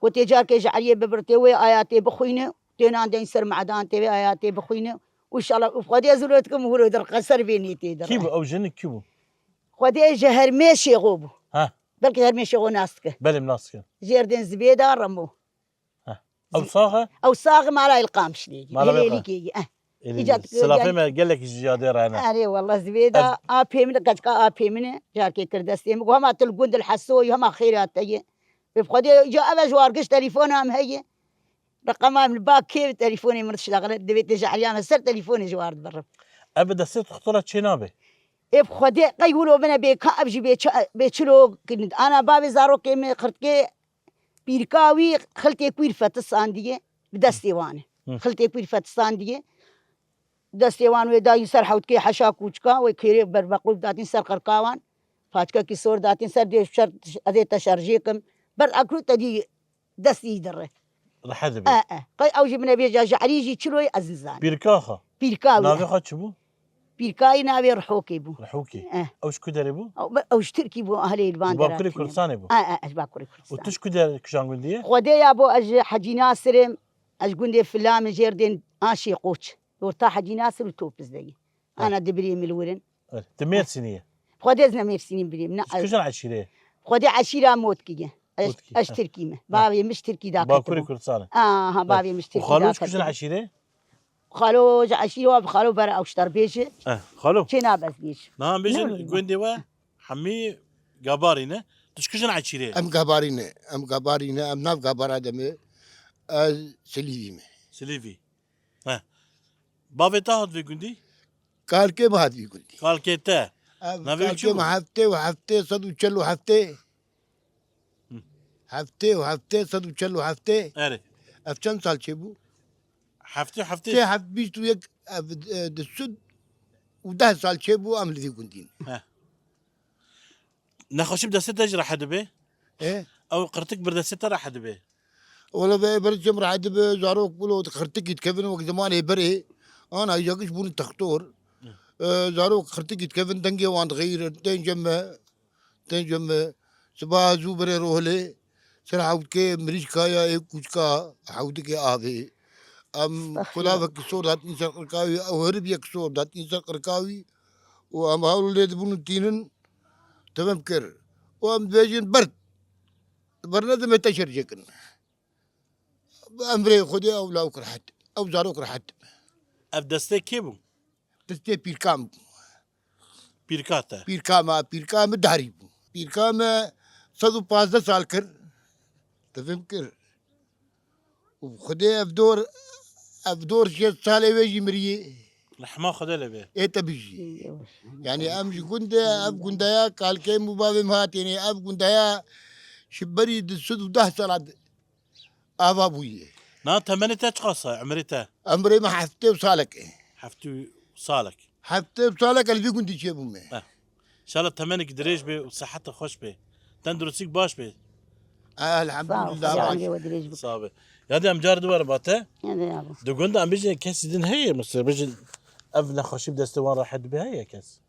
[SPEAKER 8] قلت جار كي جعلي ببرتي وي اياتي بخوينه تين عندي سر معدان تي اياتي بخوينه وان شاء الله خدي زلوتكم هو در قصر بيني تي در
[SPEAKER 1] كيبو او جنك كيبو
[SPEAKER 8] خدي جهر ماشي غوبو
[SPEAKER 1] ها
[SPEAKER 8] بلكي هر ماشي غو ناسك
[SPEAKER 1] بلي مناسك
[SPEAKER 8] جيردين زبيده رمو
[SPEAKER 1] او صاغه
[SPEAKER 8] او صاغ ما لا يلقامش لي
[SPEAKER 1] ما لا
[SPEAKER 8] هلي
[SPEAKER 1] يلقى.
[SPEAKER 8] ليكي
[SPEAKER 1] اللي سلافي ما قال لك جيادير انا
[SPEAKER 8] أري والله زبيدة أبي من كذا أبي من جاكي كردستي وهم تلقون الحسوي هم خيرات تيجي بفقدي جاء أبى جوار قش تليفونهم هي رقمها من الباك كيف تليفوني مرت شغلة دبيت تجع اليوم سر تليفوني جوار برا
[SPEAKER 1] ابدا ست خطره شنابه
[SPEAKER 8] بفقدي قيولوا من بيك أبجي بيشلو كنت أنا بابي زارو كم خرطكي بيركاوي خلتي كوير فتساندية بدستي وانا خلتي كوير فتساندية دستيوان ويداين سر حوتكي حشا كوچكا وكيري بربقول داتين سر قرقاوان فاتكا كي صور داتين سر دي شرط ادي تشرجيكم بر اكرو تدي دستي دره
[SPEAKER 1] لحد
[SPEAKER 8] قي او جبنا بيجا جعليجي تشلوي عزيزان
[SPEAKER 1] بيركاخه
[SPEAKER 8] بيركاوي
[SPEAKER 1] نافي خاتشبو
[SPEAKER 8] بيركاي نابي رحوكي بو
[SPEAKER 1] رحوكي اوش كدري بو
[SPEAKER 8] او اشتركي بو اهلي الباندرات
[SPEAKER 1] باكري كرساني بو
[SPEAKER 8] باكري كرسان
[SPEAKER 1] وتش كدر كشانغنديه
[SPEAKER 8] خدي يا ابو اج حجي ناصر اج قندي فلام جيردين اشي قوش ورتا حجي ناصر وتوبز دي انا دبري من الورن
[SPEAKER 1] تميت سنيه
[SPEAKER 8] خدي زنا ميرسينين بريم
[SPEAKER 1] كشان عشيره
[SPEAKER 8] خدي عشيره موت كي
[SPEAKER 1] قوتكي.
[SPEAKER 8] اش تركيمه بابي مش تركي ذاك
[SPEAKER 1] باكوري كردستان
[SPEAKER 8] ها بابي مش تركي
[SPEAKER 1] وخالوش
[SPEAKER 8] ذاك
[SPEAKER 1] كشن عشيره
[SPEAKER 8] خالو عشيره خالو برا او اشتر بيش
[SPEAKER 1] خالو
[SPEAKER 8] شنا بس بيش
[SPEAKER 1] نعم بيجن جوندي وا حمي جابارينه تشكشن عشيره
[SPEAKER 9] ام قبارينه ام ناف قبارة دمي سليمه
[SPEAKER 1] سليفي بابي تاخد في جوندي
[SPEAKER 9] قال كيف هذا يقول لي
[SPEAKER 1] قال كيتا
[SPEAKER 9] قال كيف هفته وهفته صدو تشلو هفته وهفته صدو تشلو هفته
[SPEAKER 1] اري
[SPEAKER 9] افشان سال شبو
[SPEAKER 1] حفتي
[SPEAKER 9] تي حف بيشتو يك السد وده سال شبو ام الذي قندين
[SPEAKER 1] نخش بدا ستة اجرى حد به
[SPEAKER 9] ايه
[SPEAKER 1] او قرتك بردا ستة راح حد به
[SPEAKER 9] ولا برجم راح زاروك بلو خرتك يتكفن وقت زمان بري انا يجاكش بون تختور زاروك خرتك يتكفن دنجي وان غير تنجم سبا زوبري روحلي سر حاوت के मरीज का या एक कुछ का हाउद के आवे खुदा वक्सोर दाती सर करकावी और भी वक्सोर दाती सर करकावी वो हम हाउले दबुन तीनन تمام كر وام بيجين برد ما تشر جكن امري خدي او لا كرحت او زارو كرحت
[SPEAKER 1] ابدستي كيبو
[SPEAKER 9] تستي بيركام
[SPEAKER 1] بيركاتا
[SPEAKER 9] بيركام داري بيركام صدو 15 سال كر تفهم كر وخدي افدور شي سالي ويجي مريه
[SPEAKER 1] لحما خدي لبي
[SPEAKER 9] ايه تبيجي يعني امشي كنت اب كنتيا قال كي مبابي مهاتيني اب كنتيا شبري دسد 10 سال ابابوي
[SPEAKER 1] نا تمني تشخص عمريته
[SPEAKER 9] امري ما حفتي وصالك
[SPEAKER 1] حفتي وصالك
[SPEAKER 9] حفتي وصالك اللي كنت تشيبو مي
[SPEAKER 1] ان شاء الله تمنك دريج بي وصحتك خوش بي تندرسيك باش بي
[SPEAKER 9] الحمد لله
[SPEAKER 1] صابي يا ام جار دوار باته دو قند ام بيجي كاس دين هي مصر بيجي ابنا خشيب دستوان راح حد بها هي كاس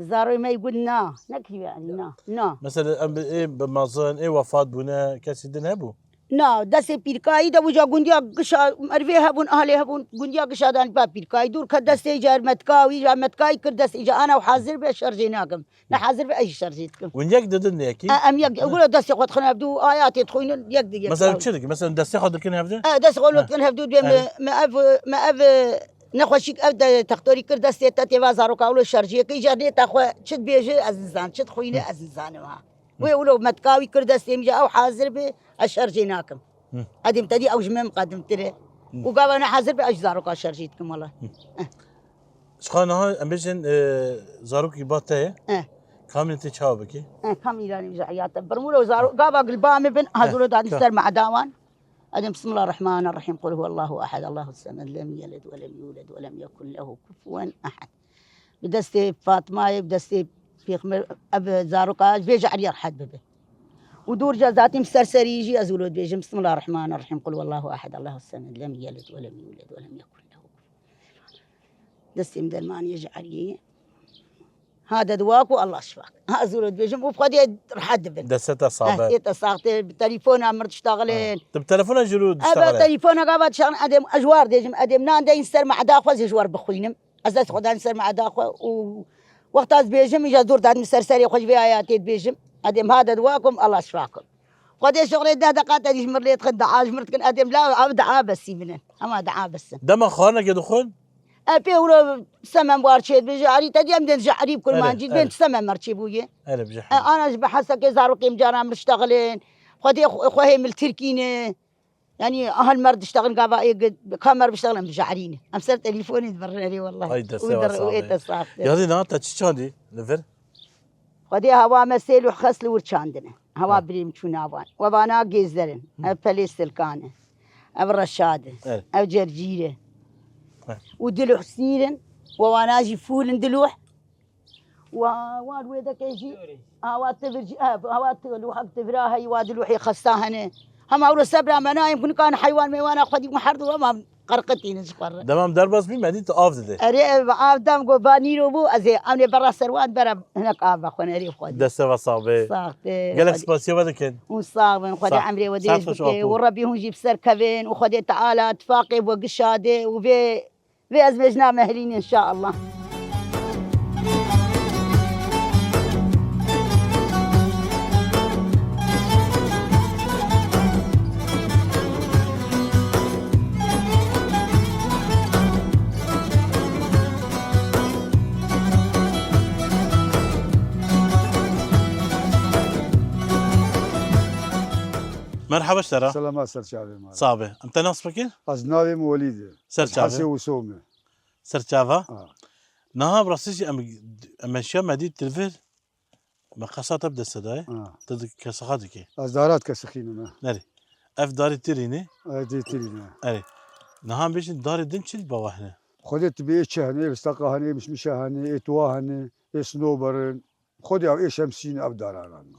[SPEAKER 8] زارو ما يقول نا نكفي يعني نا
[SPEAKER 1] مثلا ام ايه بمازن ايه وفات بنا كاس دين هبو
[SPEAKER 8] نا دست پیرکایی دا وجا گندیا گشا مروی هبون اهلی هبون گندیا گشا دان با پیرکایی دور که دست ایجار متکاوی جا متکایی کرد دست ایجا انا وحاضر به شرجی ناکم نه حاضر به ای شرجی کم
[SPEAKER 1] وين يقدر ياكي
[SPEAKER 8] ام يق اقول دست خود خنا بدو آیات تخوین يقدر
[SPEAKER 1] مثلا تشدك مثلا دست خد كن هبده
[SPEAKER 8] دست خود کن هبدو بیم ما اف نخوشیک اب تختاری کرد دست تا تیوا زارو کاولو شرجی کی جانی تا خو چد بیجه عزیزان چد خوینه عزیزان ما ويقولوا متكاوي كرد استيمجا او حاضر به الشرجي ناكم قدمت دي او جمم قدمت له وقال انا حاضر باجزارك شرجيتكم والله
[SPEAKER 1] شخانه ها امبيجن زاروكي باته كامل انت تشاوبكي
[SPEAKER 8] كم ايراني جايات برموله زارو قابا قلبام ابن هذول داد يستر مع داوان ادم بسم الله الرحمن الرحيم قل هو الله احد الله الصمد لم يلد ولم يولد ولم يكن له كفوا احد بدستي فاطمه بدستي في اب زاروكاج بيجي علي حد ببه ودور جازاتي مسرسري يجي ازولود بيجي بسم الله الرحمن الرحيم قل والله احد الله الصمد لم يلد ولم يولد ولم يكن له دستي مدلمان يجي علي هذا دواك والله شفاك ازولود بيجي وفقدي حد بن
[SPEAKER 1] دستها صعبه
[SPEAKER 8] انت صاغت بالتليفون عمرت تشتغلين
[SPEAKER 1] طب تليفون جلود
[SPEAKER 8] ابا تليفون قابت شغل ادم اجوار ديجم ادم نان دي ينسر مع داخو اجوار بخوينم ازت خدان ينسر مع داخو وقت از بيجم يجا دور داد مسرسري خوش في اياتي بيجم ادم هذا دواكم الله شفاكم قد شغل ده دقات ديش مريت خد دعاج مرت كن ادم لا ابدا عابس يبنن اما دعابس
[SPEAKER 1] دم خانك يدخل
[SPEAKER 8] ابي ولو سمم وارشيد بيجي علي تدي امدن جعريب كل ما نجي بنت سمم مرشي بويه
[SPEAKER 1] انا بجح
[SPEAKER 8] انا بحسك زارو كيم جانا مشتغلين خدي خوهي من التركينه يعني اهل مرد اشتغل قابا كامر بيشتغل بجعرينه امسر تليفوني تبرني والله
[SPEAKER 1] هيدا سوا يا دي ناتا تشاندي لفر
[SPEAKER 8] خدي هوا مسيل وخسل ورشاندنا هوا بريم شوناوان وبانا جيزرن بليس الكانه ابو رشاده ابو جرجيره ودلوح سنيرن وانا جي فول دلوح وواد ويدك يجي هوا تفرجي هوا تلوح تفراها يواد لوحي خستاهنه هم اول سبرا منا يمكن كان حيوان ميوانا خدي محرد وما قرقتي نسقر
[SPEAKER 1] دمام دربس بي مدي تقاف ده
[SPEAKER 8] اري افدم جو بانيرو بو ازي امني برا سروان برا هناك ابا خون اري خدي
[SPEAKER 1] دسه وصابه
[SPEAKER 8] صاحتي
[SPEAKER 1] قالك سباسيو هذا كان
[SPEAKER 8] وصاغ خدي عمري وديش وربي هون جيب سر كفين وخدي تعالى تفاقب وقشاده وفي ازمجنا مهلين ان شاء الله
[SPEAKER 1] مرحبا اشترى
[SPEAKER 10] سلامات سرچاوي مال
[SPEAKER 1] صعبة أنت ناس بكين
[SPEAKER 10] از ناوي وليد حسي
[SPEAKER 1] سرچافة
[SPEAKER 10] وسومه
[SPEAKER 1] سرچافة نها براسيش أم شيء مدي تلفر ما قصات تبدأ السداي تد كسخاتك
[SPEAKER 10] از دارات كسخينه
[SPEAKER 1] نري أف داري تريني
[SPEAKER 10] دي ترينا
[SPEAKER 1] أري نها بيش داري دنشل بواهنا
[SPEAKER 10] خدت بيه شهني بستقى هني مش مشاهني اتوا هني سنوبرن خدي او ايش شمسين اب داران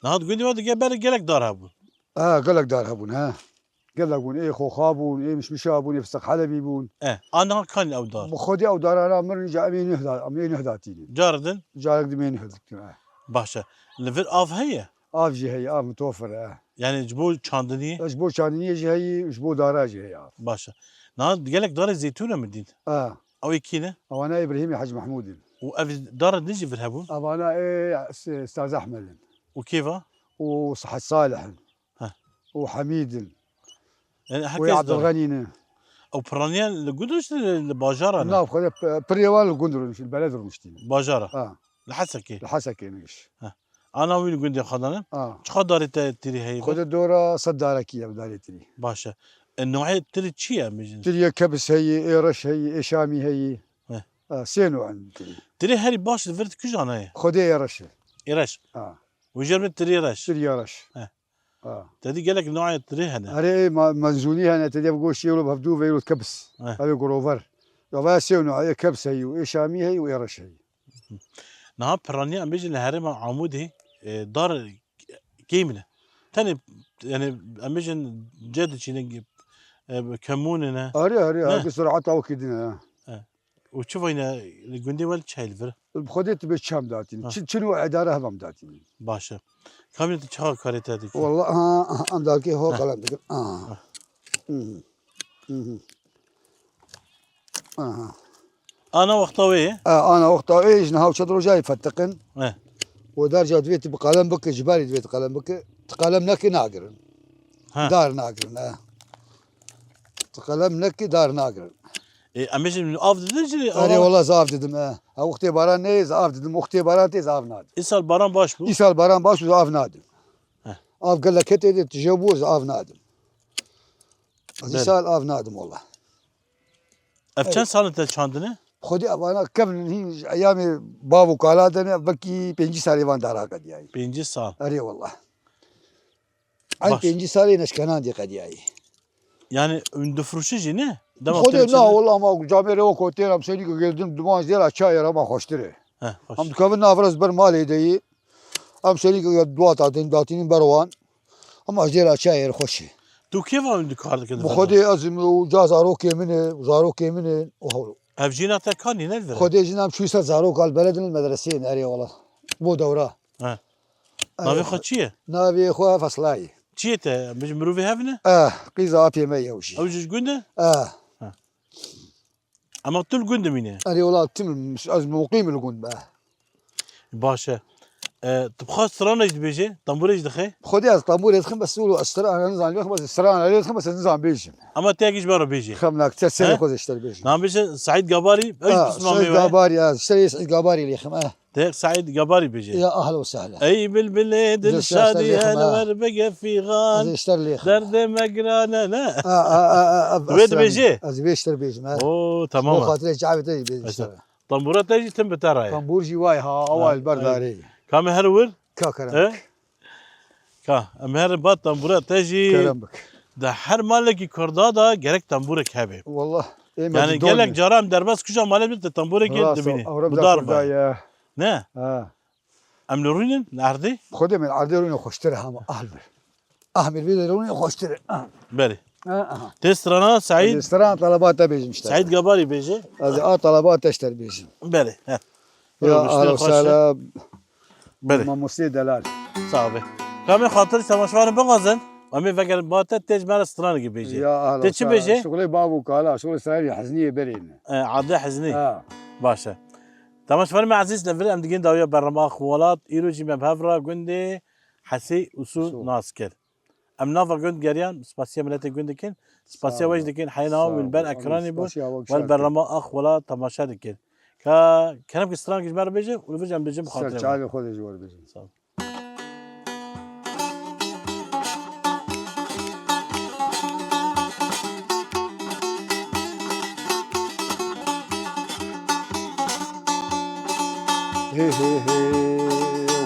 [SPEAKER 1] نها تقولي ما تجيب جالك دار هبون
[SPEAKER 10] قالك دار هبون قال لك بون ايه خوخابون ايه مش مشابون يفسق حلبي بون
[SPEAKER 1] أنا كان أو دار
[SPEAKER 10] خدي او داران من رجع امين يهداتيني
[SPEAKER 1] جاردن
[SPEAKER 10] جارك دمين يهدك
[SPEAKER 1] باشا لفر آف هي
[SPEAKER 10] اف جي هي متوفر
[SPEAKER 1] يعني جبول شاندني
[SPEAKER 10] جبو شانية جي هي جبو دارا جي هي
[SPEAKER 1] باشا نها جالك دار الزيتونة مدين أو يكينه
[SPEAKER 10] او انا ابراهيم حج محمود
[SPEAKER 1] وأف دار نجي في الهبون
[SPEAKER 10] او انا ايه استاذ احمد
[SPEAKER 1] وكيفه
[SPEAKER 10] وصحة صالح وحميد
[SPEAKER 1] يعني حكي
[SPEAKER 10] وعبد الغني
[SPEAKER 1] او برانيان القدرش الباجارة
[SPEAKER 10] لا خذ بريوان القندر في البلد المشتين
[SPEAKER 1] باجارة لحسكي
[SPEAKER 10] لحسكي نقش
[SPEAKER 1] انا وين قندي خدنا شخو داري تري هي
[SPEAKER 10] خذ الدورة صداركية بداري تري
[SPEAKER 1] باشا النوعية تري تشيا مجن
[SPEAKER 10] تري كبس هي ايرش هي ايشامي هي سينو عن
[SPEAKER 1] تري هاري باش الفرد كجانا هي
[SPEAKER 10] خذ ايرش
[SPEAKER 1] ايرش وجرب تري رش
[SPEAKER 10] تري ايرش
[SPEAKER 1] تدي قال لك نوعية تري هنا
[SPEAKER 10] هري منزوني هنا تدي بقول شيء يقولوا بهدو فيرو كبس هذا جروفر يبغى سينو هي كبس هي وايشامي هي وايرش هي
[SPEAKER 1] نها برانيا مجن الهرم عمود هي دار كيمنه تاني يعني امجن جد شي نجيب كموننا
[SPEAKER 10] هري سرعة وكدنا
[SPEAKER 1] وتشوف هنا الجندي ولا شايل فر
[SPEAKER 10] بخدت بالشام داتين شنو اداره هم داتين
[SPEAKER 1] باشا كم تشخا كاريت هذيك
[SPEAKER 10] والله ام داكي هو قلم
[SPEAKER 1] انا وقتاوي
[SPEAKER 10] انا وقتاوي نهاو شدرو جاي فتقن ودرجة دويت بقلم بك جبالي دويت قلم بك تقلم نكي ناقر دار ناقر تقلم نكي دار ناقر
[SPEAKER 1] امش من افضل دجري
[SPEAKER 10] اري والله زاف ددم وقتي باران ني زاف ددم وقتي باران تي زاف ناد
[SPEAKER 1] اسال باران باش بو
[SPEAKER 10] اسال باران باش زاف ناد اف قال لك انت تجاوب زاف نادم اسال اف نادم والله
[SPEAKER 1] اف كم سال انت شاندنه
[SPEAKER 10] خدي انا كم هي ايامي بابو قالادني بكي 5 سال وان دارا قد يعني
[SPEAKER 1] 5 سال
[SPEAKER 10] اري والله عن 5 سال نشكنان دي قد
[SPEAKER 1] يعني من دفروشي ne?
[SPEAKER 10] خدي لا والله ما جامعه وكوتير مسيني geldim duman zer aşağı yere ama hoştire am kavin nafras ber mali deyi am seni duat adın datinin berwan ama zer aşağı yere hoşi
[SPEAKER 1] tu kif am dikardık
[SPEAKER 10] bu خدي azim ucaz zaro kemine
[SPEAKER 1] evjina tekani ne ver
[SPEAKER 10] خدي جنام شو يصير زارو قال بلد المدرسين اري والله بو دوره
[SPEAKER 1] نافي خدشيه
[SPEAKER 10] نافي خو فصلاي
[SPEAKER 1] تشيت مش مروفي هفنه
[SPEAKER 10] قيزا ابي ما يوشي
[SPEAKER 1] اوجش قنده اما طول قنده مين
[SPEAKER 10] اري والله تم از مقيم القند
[SPEAKER 1] باشا طبخات سرانه بيجي طنبوريج دخي
[SPEAKER 10] خدي از طنبور يدخل بس سولو السرعه نظام اليوم بس السرعه يدخل بس نظام بيجي
[SPEAKER 1] اما تاجيش برا بيجي
[SPEAKER 10] خمناك تسلي خذ اشتري بيجي
[SPEAKER 1] نعم بيجي سعيد قباري ايش تسمع
[SPEAKER 10] سعيد قباري اشتري سعيد قباري اللي خم
[SPEAKER 1] تيك سعيد قباري بيجي
[SPEAKER 10] يا اهلا وسهلا
[SPEAKER 1] اي بالبلاد الشادي انا وربقه في غان
[SPEAKER 10] اشتري
[SPEAKER 1] درد مقرانا لا وين بيجي
[SPEAKER 10] از بيشتري بيجي
[SPEAKER 1] اوه تمام
[SPEAKER 10] خاطر جعبه بيجي
[SPEAKER 1] طنبوره تجي تم بتراي
[SPEAKER 10] طنبور جواي ها اول برداري
[SPEAKER 1] كم هرور
[SPEAKER 10] كرمك
[SPEAKER 1] امهر بات طنبوره تجي
[SPEAKER 10] كرمك
[SPEAKER 1] ده هر مالك كردا دا gerek طنبورك هبه
[SPEAKER 10] والله
[SPEAKER 1] يعني قالك جرام دربس كجا مال بنت طنبورك دبيني
[SPEAKER 10] بدار
[SPEAKER 1] نه ام نورين ناردي
[SPEAKER 10] خدي من عردي روني خوشتري هم احمد بيدي روني خوشتري
[SPEAKER 1] بلي تسترانا سعيد
[SPEAKER 10] تسترانا طلبات بيجي مشتري
[SPEAKER 1] سعيد قباري بيجي
[SPEAKER 10] هذه طلبات تشتري بيجي
[SPEAKER 1] بلي
[SPEAKER 10] يا اهلا وسهلا
[SPEAKER 1] بلي
[SPEAKER 10] ما مسلي دلال
[SPEAKER 1] صعبه كم خاطر تماشوار بغزن امي فكر باتت تج مال استرانا بيجي
[SPEAKER 10] يا اهلا
[SPEAKER 1] وسهلا بيجي
[SPEAKER 10] شغلي بابو قال شغل سعيد حزنيه برين
[SPEAKER 1] عاده حزنيه باشا تماشوار مع عزيز لفل ام دقين داويه برما خوالات ايروجي مبهفرا قندي حسي وسو ناسكر ام نافا قند جريان سباسيا ملاتي قندكين سباسيا وجه دكين حينا والبر اكراني بو والبرما اخ ولا تماشا دكين كنب استران جمر بيجي ولفجم بيجي بخاطر
[SPEAKER 10] سالي خذ جوار بيجي هي هي هي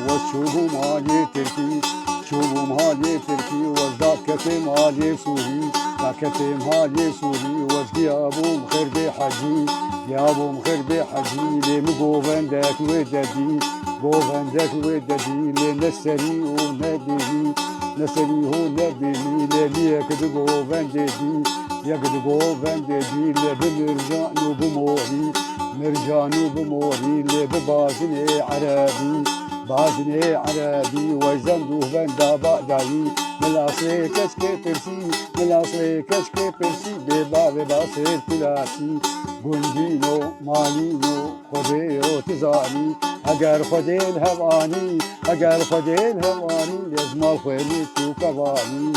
[SPEAKER 10] وشوفوا مالي تركي شوفوا مالي تركي وزداد كتم مالي سوري لا كتم مالي سوري وزدي أبو مخير بحجي يا أبو مخير بحجي لي مقوفندك وددي قوفندك وددي لي نسري ونبيني نسري ونبيني لي يكد قوفنددي يكد قوفنددي لي بمرجان وبموري مرجان وبموري لي ببازني عربي بازني عربي وزندوه بندا بقداي ملاصي كشكي برسي ملاصي كشكي برسي بباب باصير تلاسي بندينو مالينو خديو تزاني اگر خديل هواني اگر خديل هواني لازم الخيل تو كباني